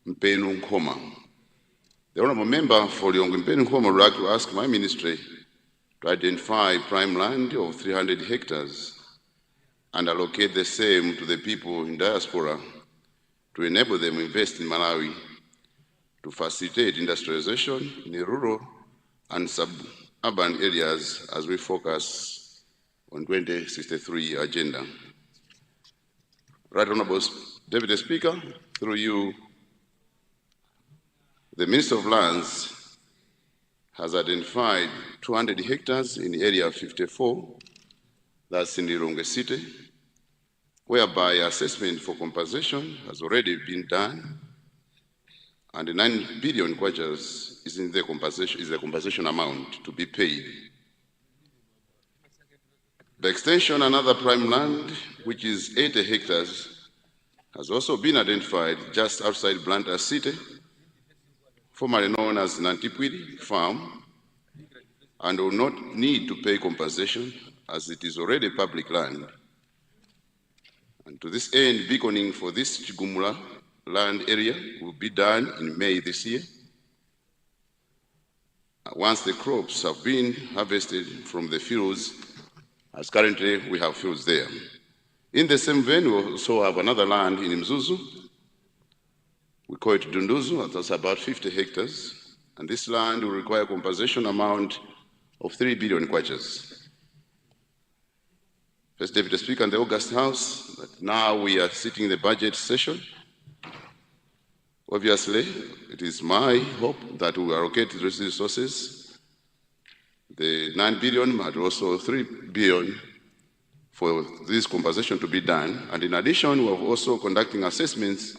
Mpeno Nkhoma. The Honorable Member for Lilongwe Mpeno Nkhoma would like to ask my ministry to identify prime land of 300 hectares and allocate the same to the people in diaspora to enable them to invest in Malawi to facilitate industrialization in the rural and suburban areas as we focus on 2063 agenda. Right Honorable Deputy Speaker, through you, the Minister of Lands has identified 200 hectares in area 54, that's in Lilongwe City, whereby assessment for compensation has already been done, and 9 billion kwajas is the compensation amount to be paid. The extension, another prime land, which is 80 hectares, has also been identified just outside Blantyre City, formerly known as Nantipwiri Farm, and will not need to pay compensation as it is already public land. And to this end, beaconing for this Chigumula land area will be done in May this year, once the crops have been harvested from the fields, as currently we have fields there. In the same vein, we also have another land in Mzuzu. We call it Dunduzu, that's about 50 hectares, and this land will require compensation amount of 3 billion kwajas. First Deputy Speaker, in the August House, that now we are sitting in the budget session. Obviously, it is my hope that we allocate these resources, the 9 billion, but also 3 billion for this compensation to be done. And in addition, we are also conducting assessments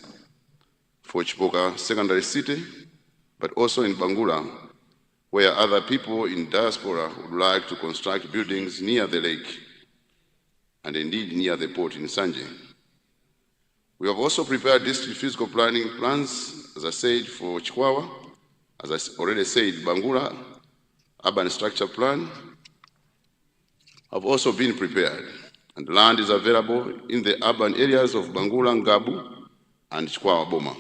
for Chipoka Secondary City, but also in Bangula, where other people in diaspora would like to construct buildings near the lake and indeed near the port in Sanje. We have also prepared district physical planning plans, as I said, for Chikwawa, as I already said, Bangula, urban structure plan have also been prepared, and land is available in the urban areas of Bangula, Ngabu, and Chikwawa Boma.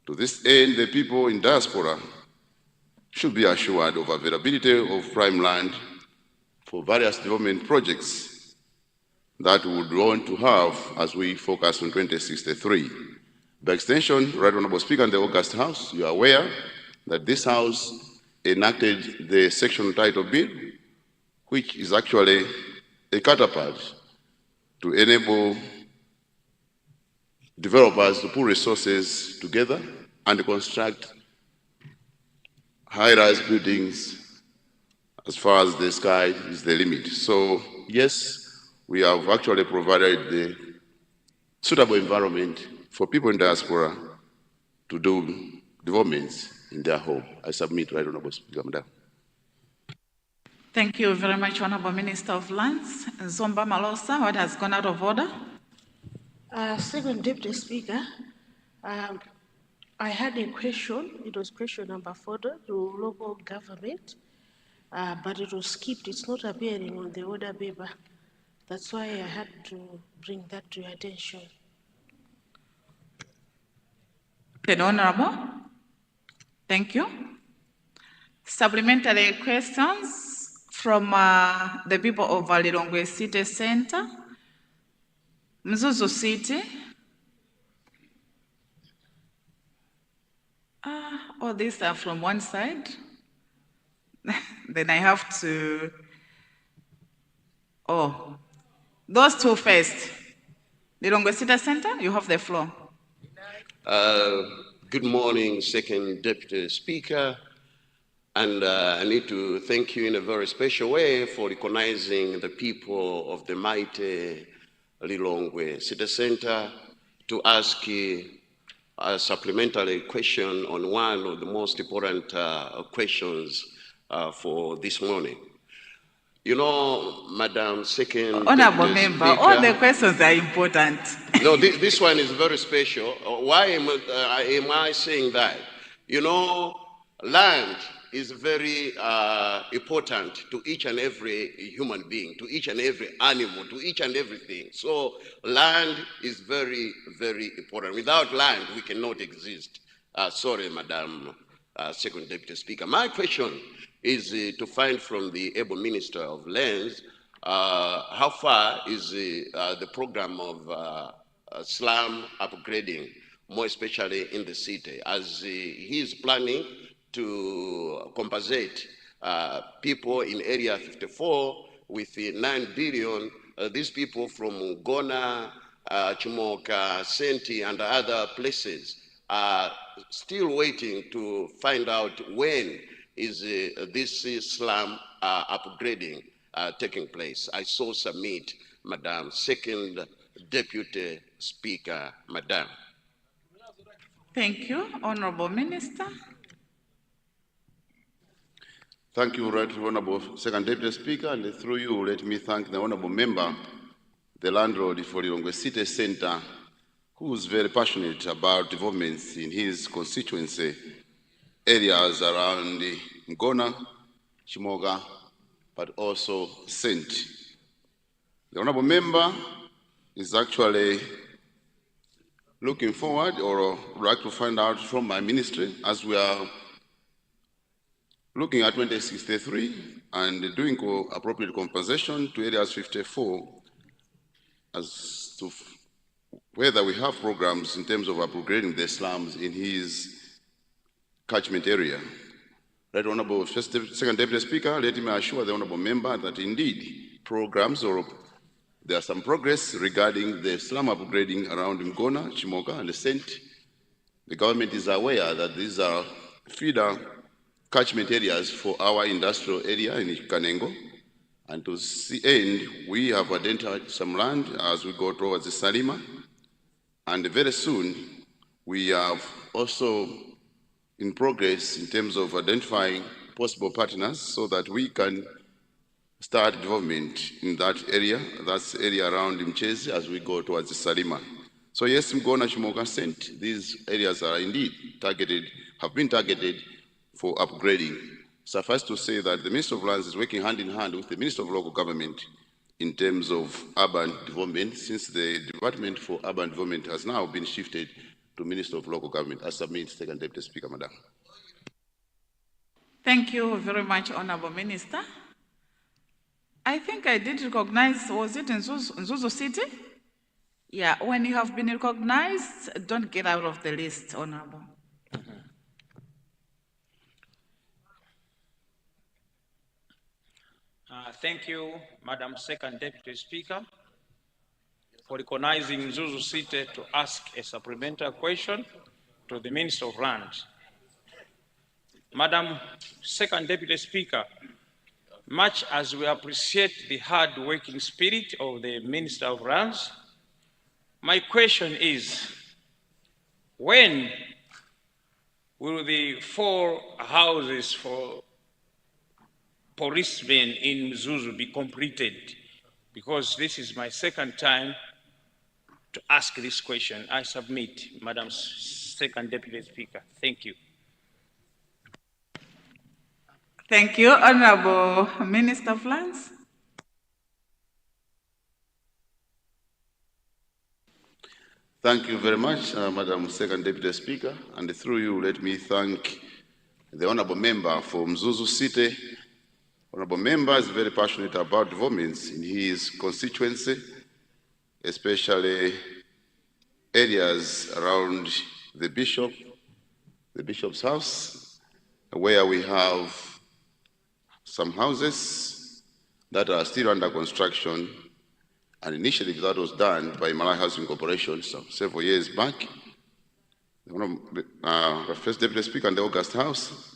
To this end, the people in diaspora should be assured of availability of prime land for various development projects that we would want to have as we focus on 2063. By extension, Right Honorable Speaker, in the August House, you are aware that this House enacted the section title bill, which is actually a catapult to enable developers to put resources together and construct high-rise buildings as far as the sky is the limit. So, yes, we have actually provided the suitable environment for people in diaspora to do developments in their home. I submit, Right Honorable Speaker, Madam. Thank you very much, Honorable Minister of Lands. Zomba Malosa, what has gone out of order? Second Deputy Speaker, I had a question. It was question number 4 to local government, but it was skipped. It's not appearing on the order paper. That's why I had to bring that to your attention. Honorable. Thank you. Supplementary questions from the people of Lilongwe City Center. Mzuzu City. All these are from one side. Then I have to, those two first. Lilongwe City Center, you have the floor. Good morning, Second Deputy Speaker. And I need to thank you in a very special way for recognizing the people of the mighty Lilongwe City Center to ask a supplementary question on one of the most important questions for this morning. You know, Madam Second Honorable Member, Speaker, all the questions are important. No, this one is very special. Why am I saying that? You know, land is very important to each and every human being, to each and every animal, to each and everything. So land is very, very important. Without land, we cannot exist. Sorry, Madam Second Deputy Speaker. My question is to find from the able Minister of Lands how far is the program of slum upgrading, more especially in the city, as he is planning to compensate people in Area 54 with 9 billion. These people from Gona, Chimoka, Senti, and other places are still waiting to find out when is this slum upgrading taking place. I so submit, Madam Second Deputy Speaker, Madam. Thank you, Honorable Minister. Thank you, Right Honorable Second Deputy Speaker, and through you, let me thank the Honorable Member, the landlord for Lilongwe City Center, who is very passionate about developments in his constituency areas around Ngona, Chimoga, but also Sent. The Honorable Member is actually looking forward, or would like to find out from my ministry, as we are looking at 2063 and doing appropriate compensation to areas 54, as to whether we have programs in terms of upgrading the slums in his catchment area. Right Honorable Second Deputy Speaker, let me assure the Honorable Member that indeed programs, or there are some progress regarding the slum upgrading around Ngona, Chimoka, and Sent. The government is aware that these are feeder catchment areas for our industrial area in Kanengo. And to the end, we have identified some land as we go towards the Salima. And very soon, we have also in progress in terms of identifying possible partners so that we can start development in that area. That's the area around Mchezi as we go towards the Salima. So yes, Mgona, Chimoka, Sent, these areas are indeed targeted, have been targeted for upgrading. Suffice to say that the Minister of Lands is working hand in hand with the Minister of Local Government in terms of urban development, since the Department for Urban Development has now been shifted to Minister of Local Government. I submit, Second Deputy Speaker, Madam. Thank you very much, Honorable Minister. I think I did recognize, was it in Zuzu City? Yeah, when you have been recognized, don't get out of the list, Honorable. Thank you, Madam Second Deputy Speaker, for recognizing Zuzu City to ask a supplementary question to the Minister of Land. Madam Second Deputy Speaker, much as we appreciate the hard-working spirit of the Minister of Lands, my question is, when will the 4 houses for policemen in Zuzu be completed? Because this is my second time to ask this question. I submit, Madam Second Deputy Speaker. Thank you. Thank you, Honorable Minister of Lands. Thank you very much, Madam Second Deputy Speaker. And through you, let me thank the Honorable Member from Zuzu City. Honorable Member is very passionate about developments in his constituency, especially areas around the Bishop's house, where we have some houses that are still under construction. An initiative that was done by MALAWI Housing Corporation several years back. The First Deputy Speaker in the August House,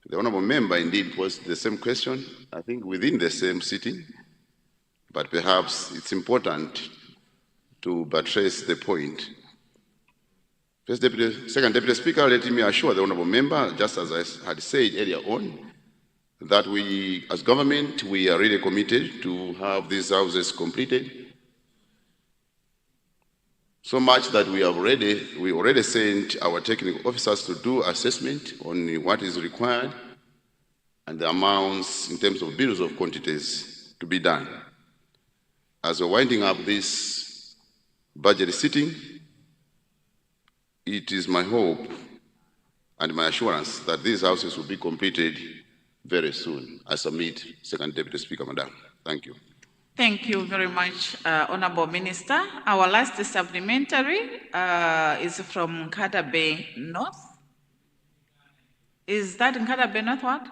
the Honourable Member indeed posed the same question, I think within the same sitting, but perhaps it's important to buttress the point. Second Deputy Speaker, let me assure the Honourable Member, just as I had said earlier on, that we, as government, we are really committed to have these houses completed. So much that we already sent our technical officers to do assessment on what is required and the amounts in terms of bills of quantities to be done. As we're winding up this budget sitting, it is my hope and my assurance that these houses will be completed very soon. I submit, Second Deputy Speaker, Madam. Thank you. Thank you very much, Honorable Minister. Our last supplementary is from Nkata Bay North. Is that Nkata Bay North what?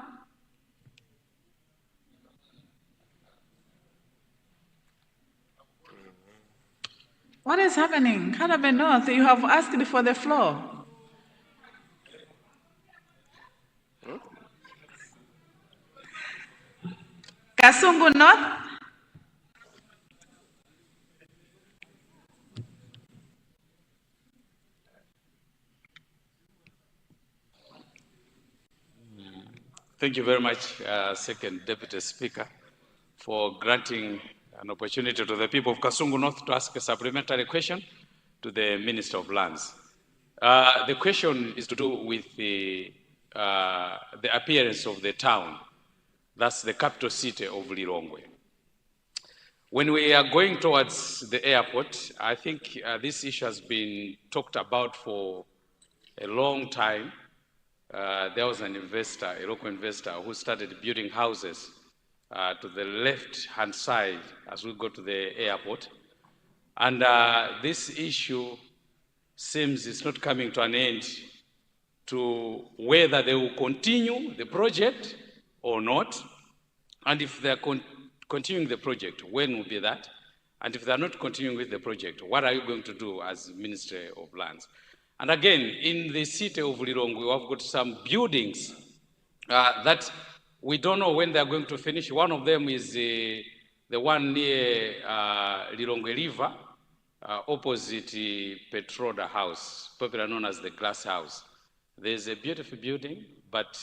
What is happening? Nkata Bay North, you have asked for the floor. Kasungu North. Thank you very much, Second Deputy Speaker, for granting an opportunity to the people of Kasungu North to ask a supplementary question to the Minister of Lands. The question is to do with the appearance of the town. That's the capital city of Lilongwe. When we are going towards the airport, I think this issue has been talked about for a long time. There was an investor, a local investor, who started building houses to the left-hand side as we go to the airport. And this issue seems it's not coming to an end to whether they will continue the project or not. And if they're continuing the project, when will be that? And if they're not continuing with the project, what are you going to do as Ministry of Lands? And again, in the city of Lilongwe, we have got some buildings that we don't know when they're going to finish. One of them is the one near Lilongwe River, opposite Petroda House, popularly known as the Glass House. There's a beautiful building, but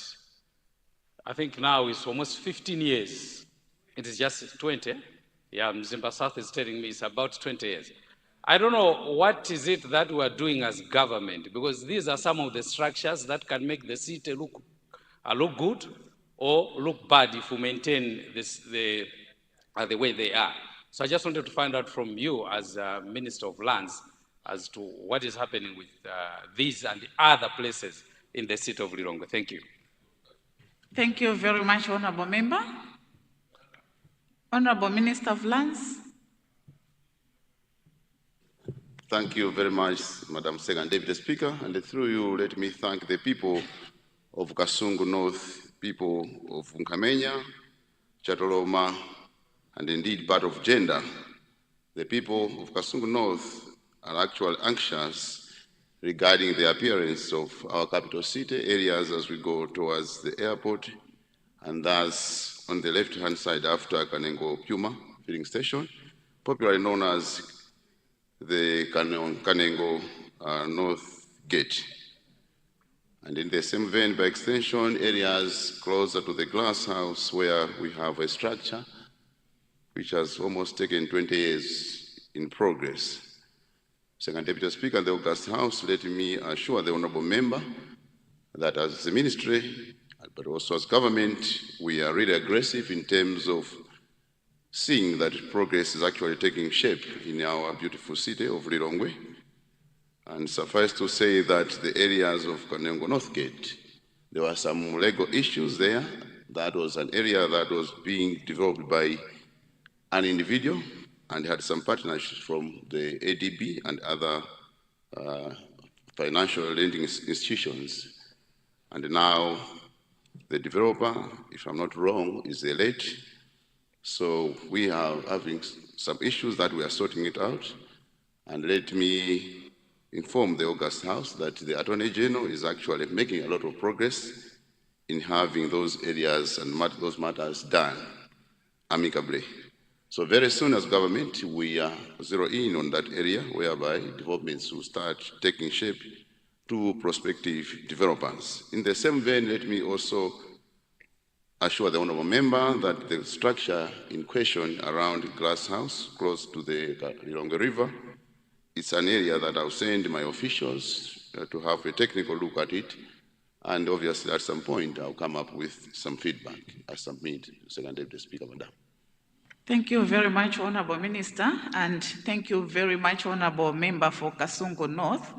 I think now it's almost 15 years. It is just 20. Yeah, Mzimba South is telling me it's about 20 years. I don't know what is it that we are doing as government, because these are some of the structures that can make the city look good or look bad if we maintain this, the way they are. So I just wanted to find out from you as Minister of Lands as to what is happening with these and the other places in the city of Lilongwe. Thank you. Thank you very much, Honorable Member. Honorable Minister of Lands. Thank you very much, Madam Second Deputy Speaker. And through you, let me thank the people of Kasungu North, people of Nkamenya, Chatoloma, and indeed part of Gender. The people of Kasungu North are actually anxious regarding the appearance of our capital city areas as we go towards the airport, and thus on the left-hand side after Kanengo Puma filling station, popularly known as the Kanengo North Gate. And in the same vein, by extension, areas closer to the glass house where we have a structure which has almost taken 20 years in progress. Second Deputy Speaker, the August House, let me assure the Honourable Member that as the Ministry, but also as government, we are really aggressive in terms of seeing that progress is actually taking shape in our beautiful city of Lilongwe. And suffice to say that the areas of Kanengo North Gate, there were some legal issues there. That was an area that was being developed by an individual and had some partnerships from the ADB and other financial lending institutions. And now the developer, if I'm not wrong, is late. So we are having some issues that we are sorting it out. And let me inform the August House that the Attorney General is actually making a lot of progress in having those areas and those matters done amicably. So very soon as government, we are zero in on that area whereby developments will start taking shape to prospective developers. In the same vein, let me also assure the Honourable Member that the structure in question around Glass House, close to the Lilongwe River, it's an area that I'll send my officials to have a technical look at it. And obviously, at some point, I'll come up with some feedback. I submit, Second Deputy Speaker, Madam. Thank you very much, Honorable Minister, and thank you very much, Honorable Member for Kasungu North,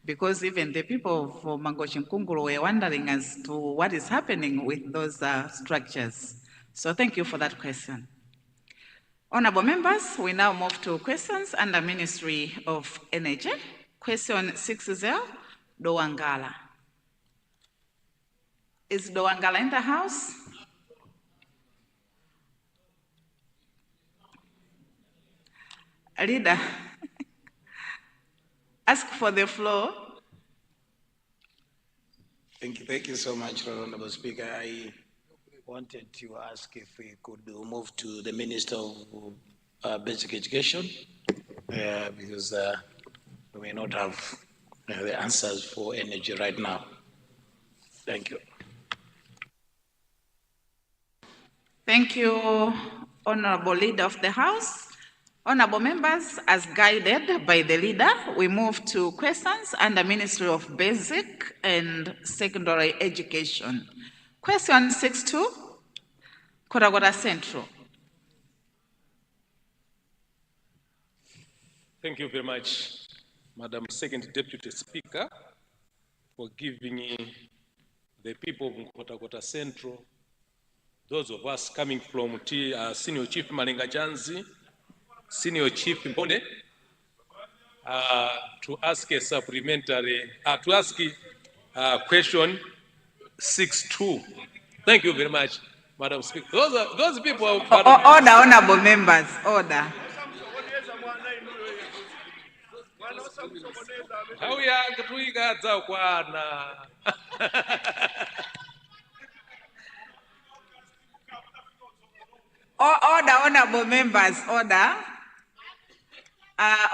because even the people of Mangochi Nkungulu were wondering as to what is happening with those structures. So thank you for that question. Honorable members, we now move to questions under Ministry of Energy. Question 60, Dowangala. Is Dowangala in the house? Leader, ask for the floor. Thank you so much, Honorable Speaker. I wanted to ask if we could move to the Minister of Basic Education, because we may not have the answers for energy right now. Thank you. Thank you, Honorable Leader of the House. Honorable members, as guided by the leader, we move to questions under Ministry of Basic and Secondary Education. Question 62, Koragora Central. Thank you very much, Madam Second Deputy Speaker, for giving the people of Nkhotakota Central, those of us coming from Senior Chief Malenga Janzi, Senior Chief Mbonde, to ask a supplementary, to ask question 62. Thank you very much, Madam Speaker. Those people are... Order, honorable members, order. How we are doing Order, honorable members, order.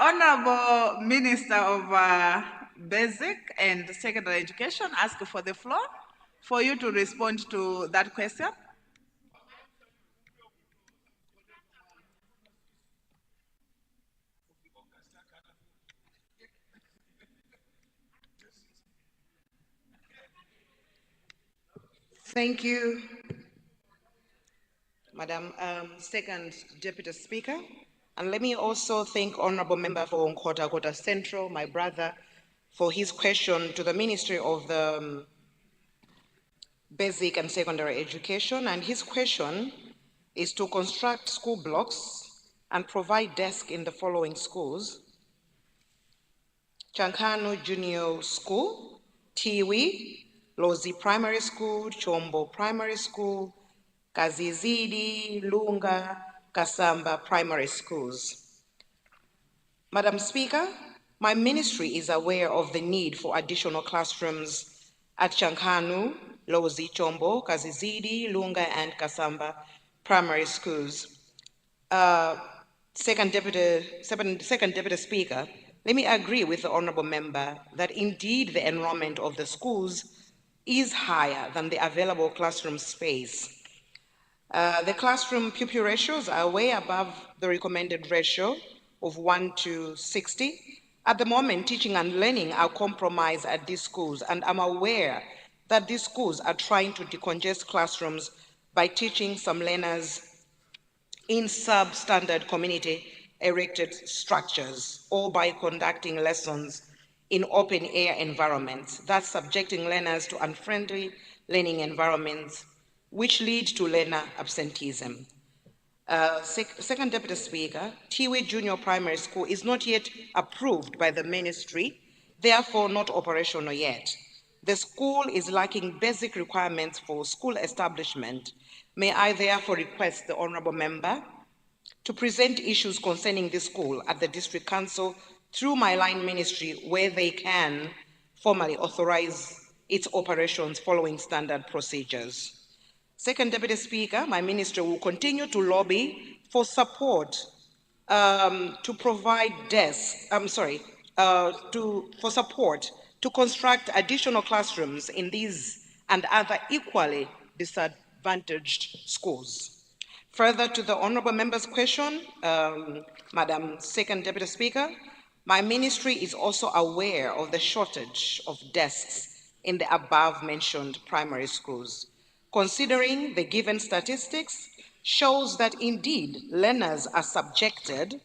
Honorable Minister of Basic and Secondary Education, ask for the floor for you to respond to that question. Thank you, Madam Second Deputy Speaker. And let me also thank Honorable Member for Nkhotakota Central, my brother, for his question to the Ministry of the Basic and Secondary Education. And his question is to construct school blocks and provide desks in the following schools: Chankanu Junior School, Tiwi, Lozi Primary School, Chombo Primary School, Kazizidi, Lunga, Kasamba Primary Schools. Madam Speaker, my ministry is aware of the need for additional classrooms at Chankanu, Lozi, Chombo, Kazizidi, Lunga, and Kasamba primary schools. Second Deputy Speaker, let me agree with the Honourable Member that indeed the enrollment of the schools is higher than the available classroom space. The classroom pupil ratios are way above the recommended ratio of 1:60. At the moment, teaching and learning are compromised at these schools, and I'm aware that these schools are trying to decongest classrooms by teaching some learners in substandard community erected structures, or by conducting lessons in open air environments, thus subjecting learners to unfriendly learning environments, which lead to learner absenteeism. Second Deputy Speaker, Tiwi Junior Primary School is not yet approved by the ministry, therefore not operational yet. The school is lacking basic requirements for school establishment. May I therefore request the Honourable Member to present issues concerning this school at the District Council through my line ministry, where they can formally authorize its operations following standard procedures. Second Deputy Speaker, my ministry will continue to lobby for support to provide for support to construct additional classrooms in these and other equally disadvantaged schools. Further to the Honourable Member's question, Madam Second Deputy Speaker, my ministry is also aware of the shortage of desks in the above-mentioned primary schools. Considering the given statistics shows that indeed learners are subjected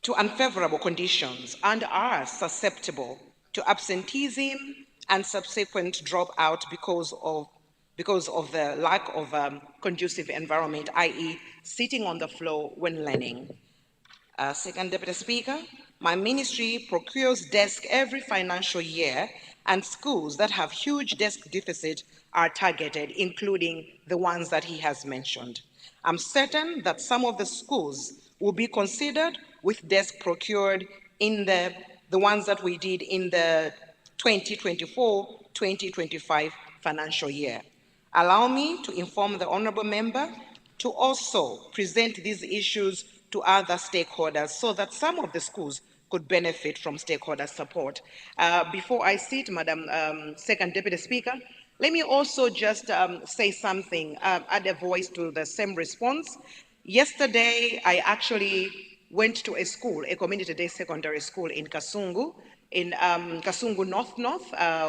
to unfavorable conditions and are susceptible to absenteeism and subsequent dropout because of the lack of conducive environment, i.e. sitting on the floor when learning. Second Deputy Speaker, my ministry procures desks every financial year, and schools that have huge desk deficit are targeted, including the ones that he has mentioned. I'm certain that some of the schools will be considered with desks procured in the ones that we did in the 2024-2025 financial year. Allow me to inform the Honourable Member to also present these issues to other stakeholders so that some of the schools could benefit from stakeholder support. Before I sit, Madam Second Deputy Speaker, let me also just say something, add a voice to the same response. Yesterday, I actually went to a school, a community-based secondary school in Kasungu North,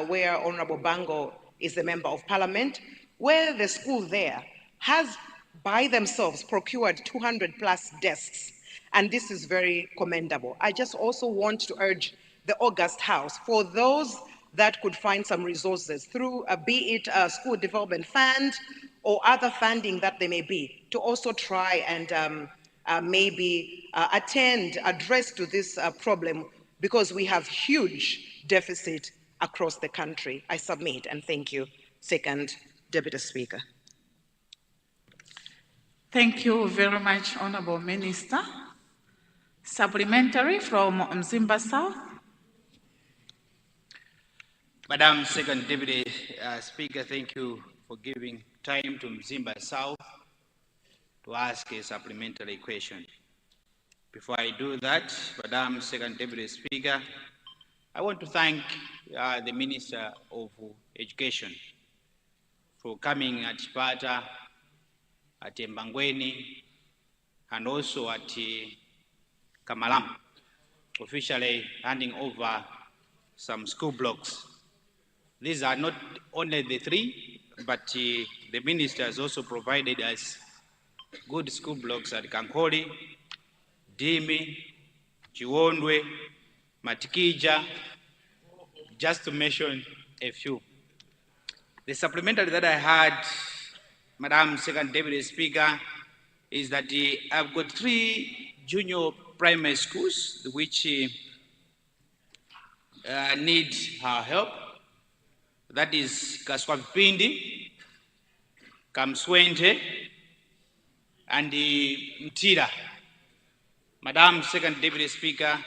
where Honourable Bango is the Member of Parliament, where the school there has by themselves procured 200 plus desks, and this is very commendable. I just also want to urge the August House, for those that could find some resources through, be it a school development fund or other funding that they may be, to also try and maybe address to this problem, because we have huge deficit across the country. I submit and thank you, Second Deputy Speaker. Thank you very much, Honourable Minister. Supplementary from Mzimba South. Madam Second Deputy Speaker, thank you for giving time to Mzimba South to ask a supplementary question. Before I do that, Madam Second Deputy Speaker, I want to thank the Minister of Education for coming at Chipata, at Mbangweni, and also at Kamalam, officially handing over some school blocks. These are not only the three, but the minister has also provided us good school blocks at Kankoli, Dimi, Chiwondwe, Matikija, just to mention a few. The supplementary that I had, Madam Second Deputy Speaker, is that I've got 3 junior primary schools which need her help. That is Kaswapindi, Kamswente, and Mtira. Madam Second Deputy Speaker,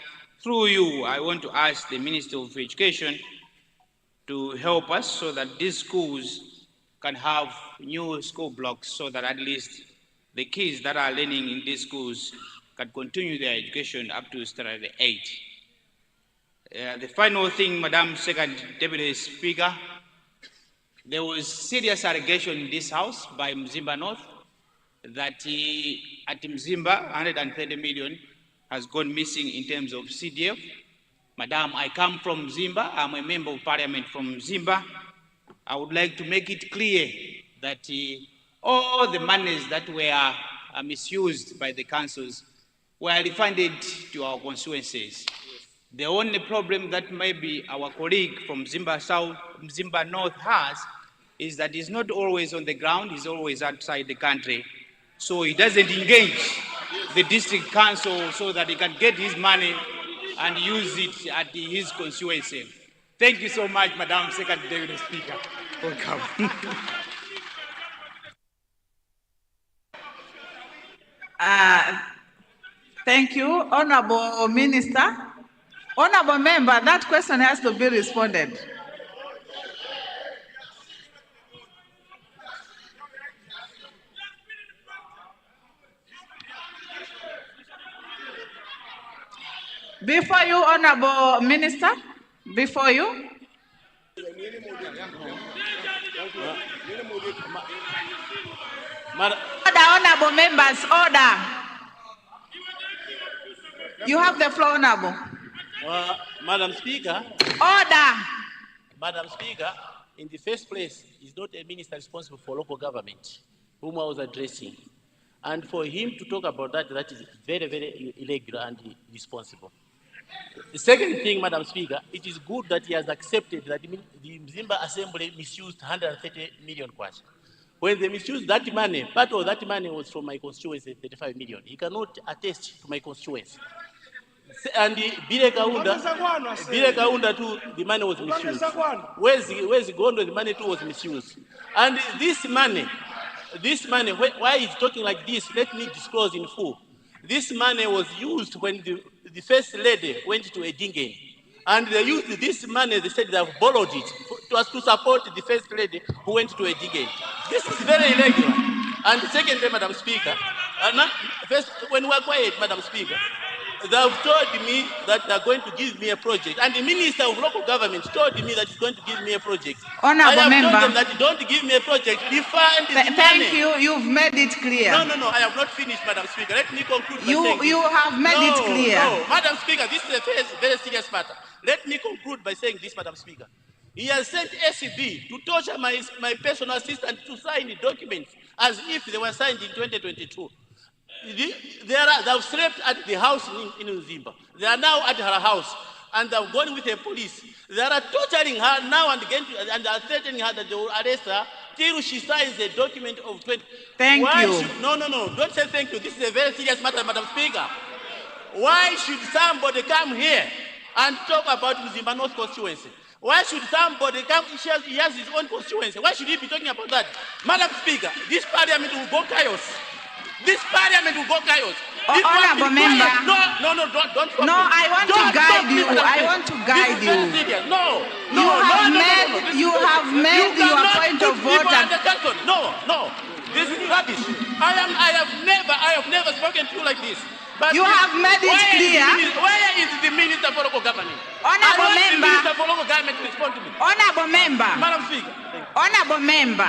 through you, I want to ask the Minister of Education to help us so that these schools can have new school blocks so that at least the kids that are learning in these schools can continue their education up to standard 8. The final thing, Madam Second Deputy Speaker, there was serious allegation in this House by Mzimba North that at Mzimba, 130 million has gone missing in terms of CDF. Madam, I come from Mzimba. I'm a member of Parliament from Mzimba. I would like to make it clear that all the monies that were misused by the councils were refunded to our constituencies. The only problem that maybe our colleague from Mzimba South, Mzimba North has is that he's not always on the ground, he's always outside the country. So he doesn't engage the district council so that he can get his money and use it at his constituency. Thank you so much, Madam Second Deputy Speaker. Welcome. Thank you, Honorable Minister. Honorable Member, that question has to be responded. Before you, Honorable Minister, before you. Order, Honorable Members, order. You have the floor, Honorable. Madam Speaker. Order. Madam Speaker, in the first place, he's not a minister responsible for local government, whom I was addressing. And for him to talk about that, that is very, very irregular and irresponsible. The second thing, Madam Speaker, it is good that he has accepted that the Mzimba Assembly misused 130 million kwacha. When they misused that money, part of that money was from my constituency, 35 million. He cannot attest to my constituency. And Bile Kaunda too, the money was misused. Where's Gondo, the money too was misused. And this money, why he's talking like this, let me disclose in full. This money was used when the first lady went to Edingen. And they used this money, they said they have borrowed it to support the first lady who went to Edingen. This is very irregular. And secondly, Madam Speaker, first, when we were quiet, Madam Speaker, they have told me that they're going to give me a project. And the Minister of Local Government told me that he's going to give me a project. Honorable Member. I have told them that don't give me a project, refund the money. Thank you, you've made it clear. No, I have not finished, Madam Speaker. Let me conclude by saying You have made it clear. No, Madam Speaker, this is a very serious matter. Let me conclude by saying this, Madam Speaker. He has sent SCB to torture my personal assistant to sign the documents as if they were signed in 2022. They have slept at the house in Mzimba. They are now at her house, and they have gone with the police. They are torturing her now and again, and are threatening her that they will arrest her till she signs the document of 20. Thank you. No, don't say thank you. This is a very serious matter, Madam Speaker. Why should somebody come here and talk about Mzimba North constituency? Why should somebody come? He has his own constituency. Why should he be talking about that? Madam Speaker, this parliament will go chaos. This parliament will go chaos. Honorable Member. No, don't. No, I want to guide you. I want to guide you. No. You have made your point of order. No. This is rubbish. I have never spoken to you like this. But you have made it clear. Where is the Minister for Local Government? Honorable Member. The Minister for Local Government to respond to me. Honorable Member. Madam Speaker. Honorable Member.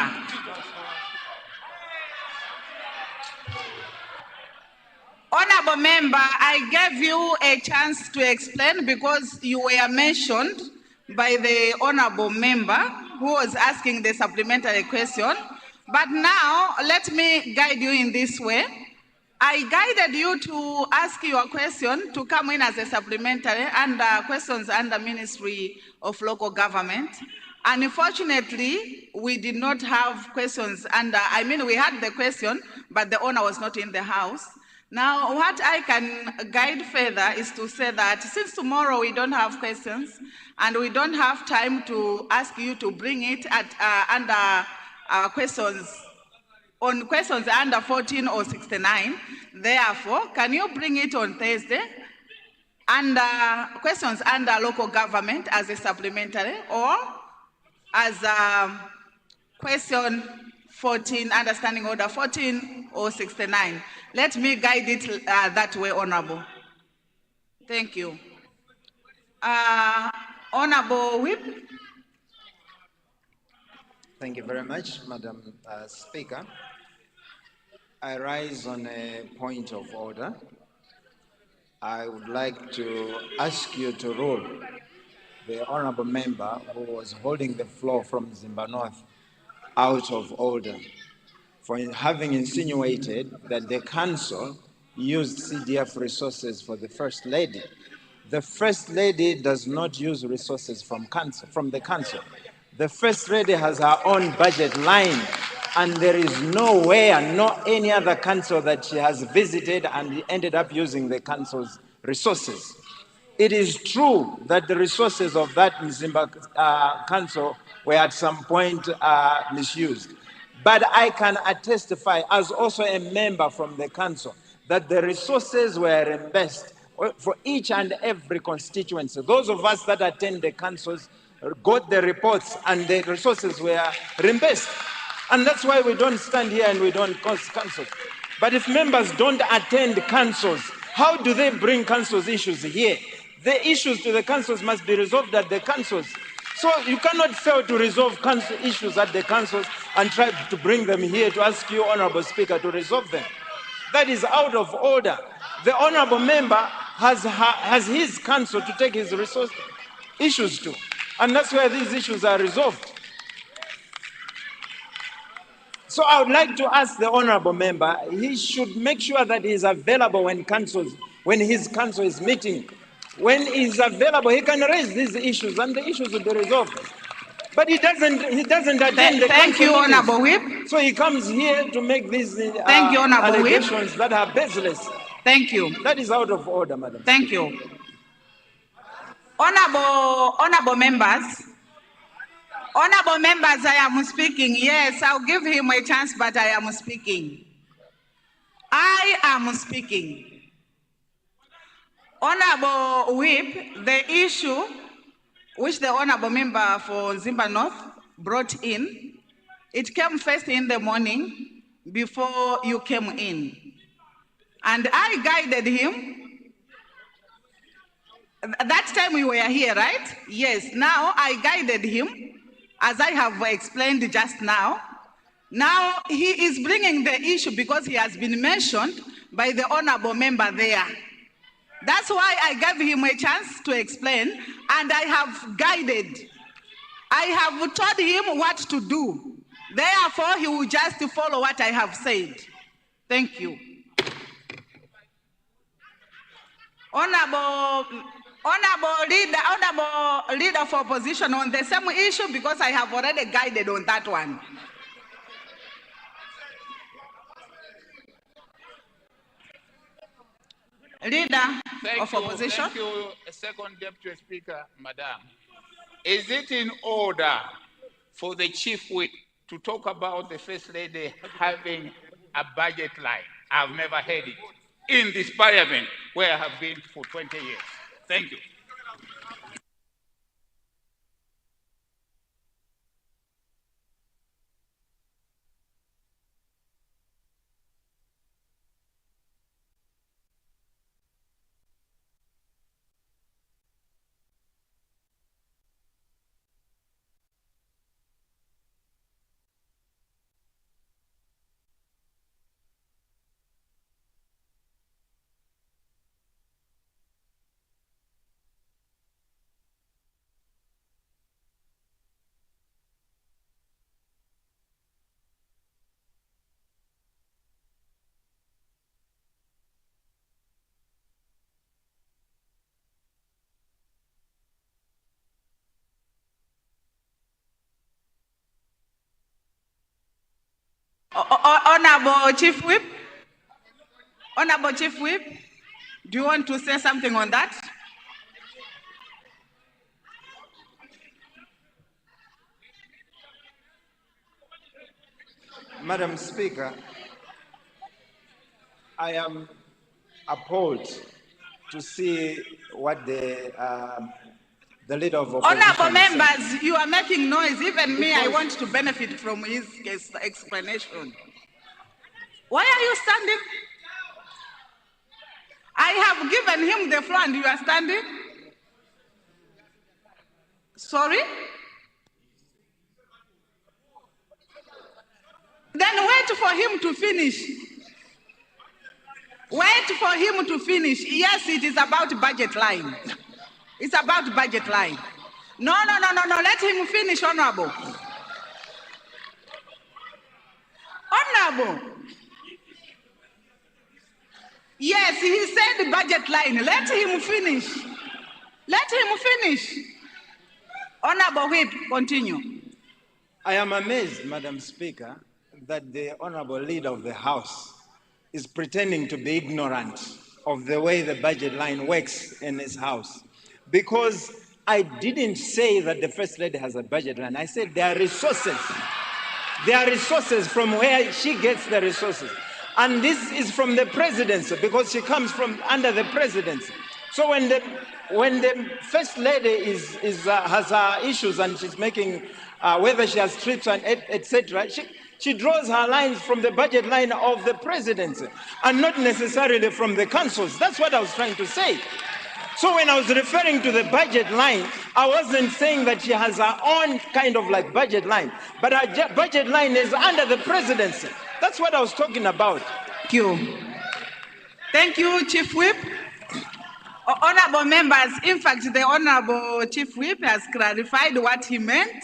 Honorable Member, I gave you a chance to explain because you were mentioned by the Honorable Member who was asking the supplementary question. But now, let me guide you in this way. I guided you to ask your question to come in as a supplementary under questions under Ministry of Local Government. Unfortunately, we did not have questions under, I mean, we had the question, but the owner was not in the house. Now, what I can guide further is to say that since tomorrow we don't have questions and we don't have time to ask you to bring it at under questions, on questions under 14 or 69, therefore, can you bring it on Thursday under questions under local government as a supplementary or as a question 14, understanding order 14 or 69. Let me guide it that way, Honorable. Thank you. Honorable Whip. Thank you very much, Madam Speaker. I rise on a point of order. I would like to ask you to rule the honorable member who was holding the floor from Zimba North out of order for having insinuated that the council used CDF resources for the First Lady. The First Lady does not use resources from the council. The First Lady has her own budget line, and there is nowhere, no any other council that she has visited and ended up using the council's resources. It is true that the resources of that Mzimba council were at some point misused. But I can testify as also a member from the council that the resources were reimbursed for each and every constituency. Those of us that attend the councils got the reports and the resources were reimbursed. And that's why we don't stand here and we don't cause councils. But if members don't attend councils, how do they bring councils issues here? The issues to the councils must be resolved at the councils. So you cannot fail to resolve council issues at the councils and try to bring them here to ask you, Honorable Speaker, to resolve them. That is out of order. The Honorable member has his council to take his resource issues to. And that's where these issues are resolved. So I would like to ask the Honorable member, he should make sure that he is available when his council is meeting. When he is available, he can raise these issues and the issues will be resolved. But he doesn't attend the Thank you, council Honorable meetings. Whip. So he comes here to make these Thank you, Honorable Whip. allegations that are baseless. Thank you. That is out of order, Madam Thank Speaker. you. Honorable members, I am speaking. Yes, I'll give him a chance, but I am speaking. I am speaking. Honorable Whip, the issue which the Honorable member for Zimba North brought in, it came first in the morning before you came in. And I guided him. That time you were here, right? Yes. Now I guided him, as I have explained just now. Now he is bringing the issue because he has been mentioned by the honorable member there. That's why I gave him a chance to explain, and I have guided. I have told him what to do. Therefore, he will just follow what I have said. Thank you. Honorable leader for opposition on the same issue, because I have already guided on that one. Leader of opposition. Thank you, Second Deputy Speaker, Madam. Is it in order for the Chief Whip to talk about the First Lady having a budget line? I've never heard it in this Parliament where I have been for 20 years. Thank you. Honorable Chief Whip? Honorable Chief Whip, do you want to say something on that? Madam Speaker, I am appalled to see what the leader of opposition Honorable is saying. members, you are making noise. Even me, I Because- want to benefit from his explanation. Why are you standing? I have given him the floor and you are standing? Sorry? Then wait for him to finish. Wait for him to finish. Yes, it is about budget line. It's about budget line. No. Let him finish, Honorable. Honorable. Yes, he said budget line. Let him finish. Let him finish. Honorable Whip, continue. I am amazed, Madam Speaker, that the Honorable Leader of the House is pretending to be ignorant of the way the budget line works in his House. Because I didn't say that the First Lady has a budget line. I said there are resources. There are resources from where she gets the resources. And this is from the presidency because she comes from under the presidency. So when the First Lady has her issues and she's making, whether she has trips and etc., she draws her lines from the budget line of the presidency and not necessarily from the councils. That's what I was trying to say. So when I was referring to the budget line, I wasn't saying that she has her own kind of like budget line, but her budget line is under the presidency. That's what I was talking about. Thank you. Thank you, Chief Whip. Honorable members, in fact, the Honorable Chief Whip has clarified what he meant.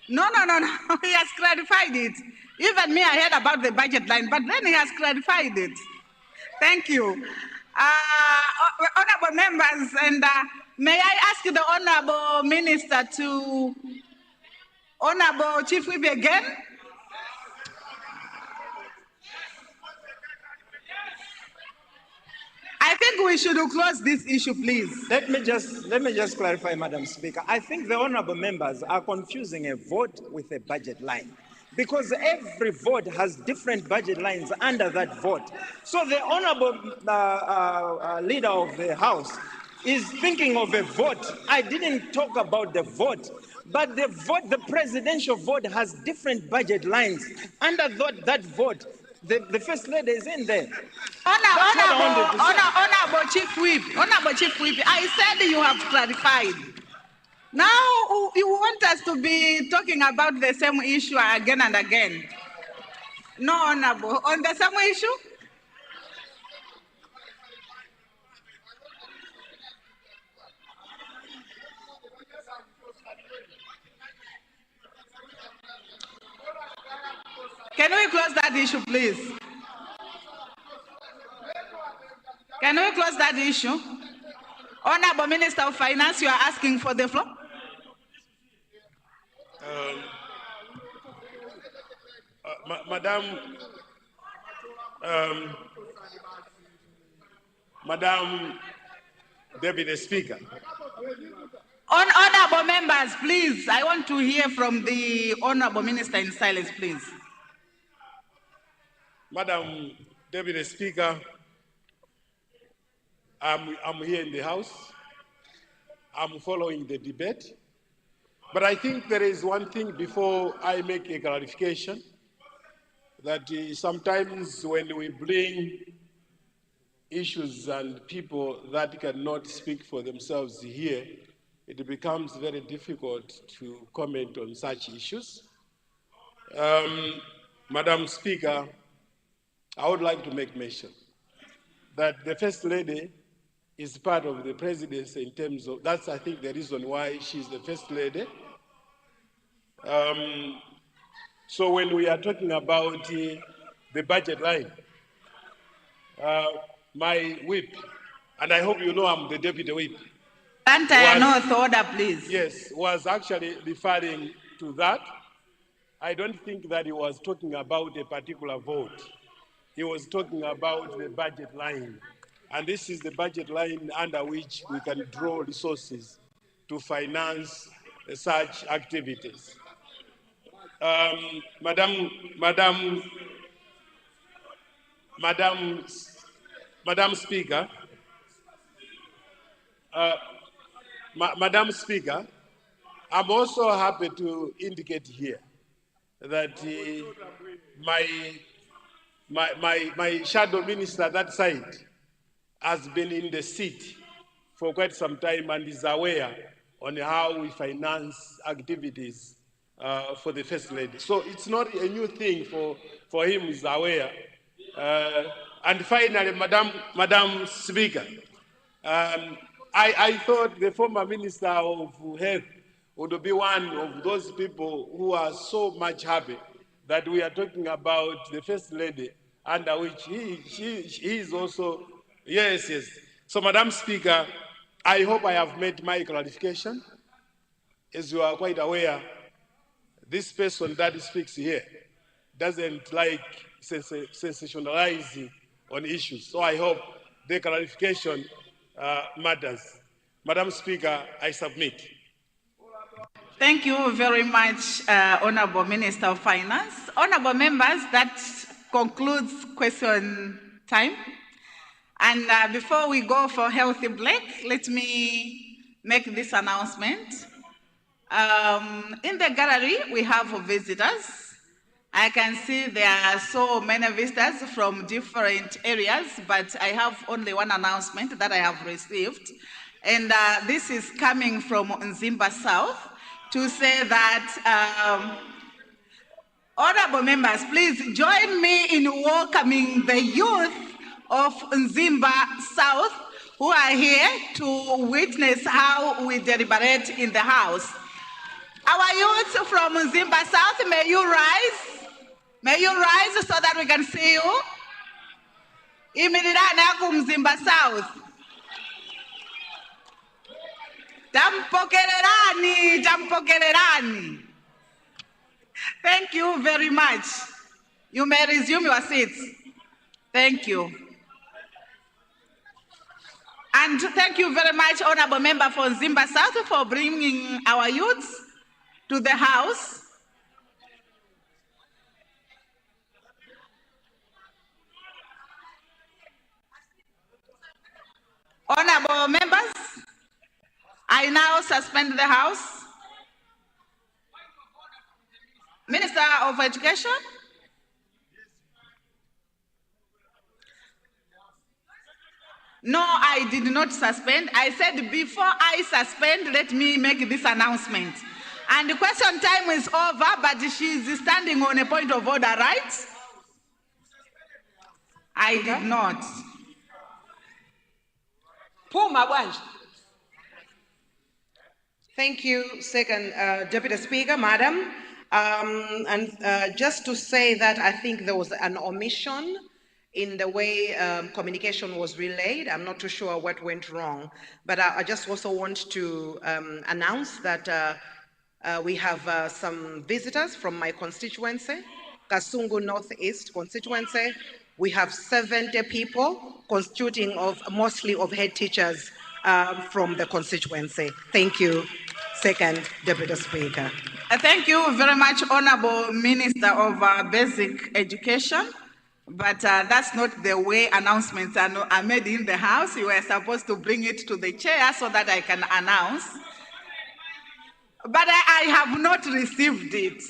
No, he has clarified it. Even me, I heard about the budget line, but then he has clarified it. Thank you. Honorable members, and may I ask the Honorable Minister to, Honorable Chief Whip again? I think we should close this issue, please. Let me just clarify, Madam Speaker. I think the honorable members are confusing a vote with a budget line, because every vote has different budget lines under that vote. So the honorable leader of the House is thinking of a vote. I didn't talk about the vote, but the presidential vote has different budget lines. Under that vote, the First Lady is in there. Honorable Chief Whip, I said you have clarified. Now you want us to be talking about the same issue again and again. No, Honorable, on the same issue? Can we close that issue, please? Can we close that issue? Honorable Minister of Finance, you are asking for the floor? Madam Deputy Speaker. Honorable members, please, I want to hear from the Honorable Minister in silence, please. Madam Deputy Speaker, I'm here in the House. I'm following the debate. But I think there is one thing before I make a clarification, that sometimes when we bring issues and people that cannot speak for themselves here, it becomes very difficult to comment on such issues. Madam Speaker, I would like to make mention that the First Lady is part of the presidency in terms of, that's I think the reason why she's the First Lady. So when we are talking about the budget line, my whip, and I hope you know I'm the deputy whip. Entire North order, please. Yes, was actually referring to that. I don't think that he was talking about a particular vote. He was talking about the budget line. And this is the budget line under which we can draw resources to finance such activities. Madam Speaker, Madam Speaker, I'm also happy to indicate here that my shadow minister that side has been in the seat for quite some time and is aware on how we finance activities for the First Lady. So it's not a new thing for him, he's aware. And finally, Madam Speaker, I thought the former Minister of Health would be one of those people who are so much happy that we are talking about the First Lady, under which he is also, yes. So, Madam Speaker, I hope I have made my clarification. As you are quite aware, this person that speaks here doesn't like sensationalizing on issues. So I hope the clarification matters. Madam Speaker, I submit. Thank you very much, Honorable Minister of Finance. Honorable members, that concludes question time. And before we go for healthy break, let me make this announcement. In the gallery, we have visitors. I can see there are so many visitors from different areas, but I have only one announcement that I have received. And this is coming from Nzimba South to say that, honorable members, please join me in welcoming the youth of Nzimba South who are here to witness how we deliberate in the House. Our youth from Nzimba South, may you rise? May you rise so that we can see you? Imirirani aku Nzimba South. Jampokelerani. Thank you very much. You may resume your seats. Thank you. And thank you very much, Honorable Member for Nzimba South, for bringing our youths to the House. Honorable members, I now suspend the House. Minister of Education. No, I did not suspend. I said before I suspend, let me make this announcement. And the question time is over, but she's standing on a point of order, right? I did not. Thank you, Second Deputy Speaker, Madam. Just to say that I think there was an omission in the way communication was relayed. I'm not too sure what went wrong, but I just also want to announce that we have some visitors from my constituency, Kasungu Northeast constituency. We have 70 people constituting of mostly of head teachers from the constituency. Thank you, Second Deputy Speaker. Thank you very much, Honorable Minister of Basic Education. But that's not the way announcements are made in the House. You were supposed to bring it to the chair so that I can announce. But I have not received it.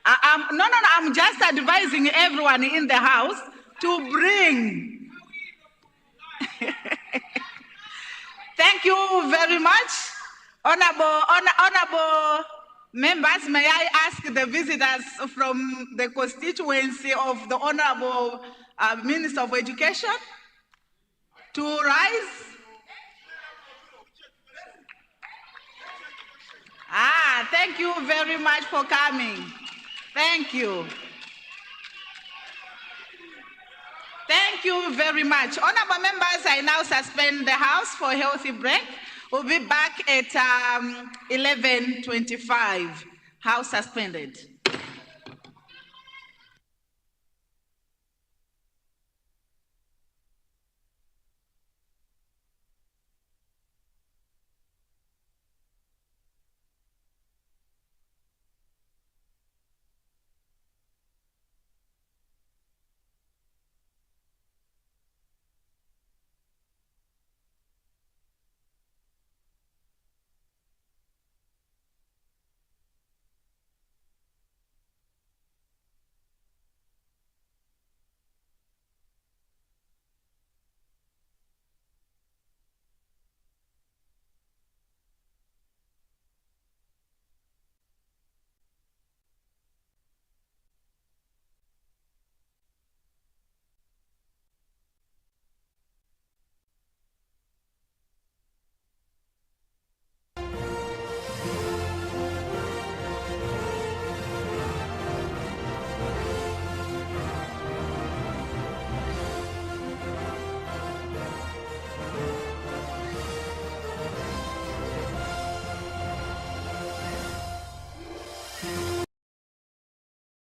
I'm just advising everyone in the House to bring. Thank you very much. Honorable members, may I ask the visitors from the constituency of the Honorable Minister of Education to rise? Thank you very much for coming. Thank you. Thank you very much. Honorable members, I now suspend the House for a healthy break. We'll be back at 11:25. House suspended.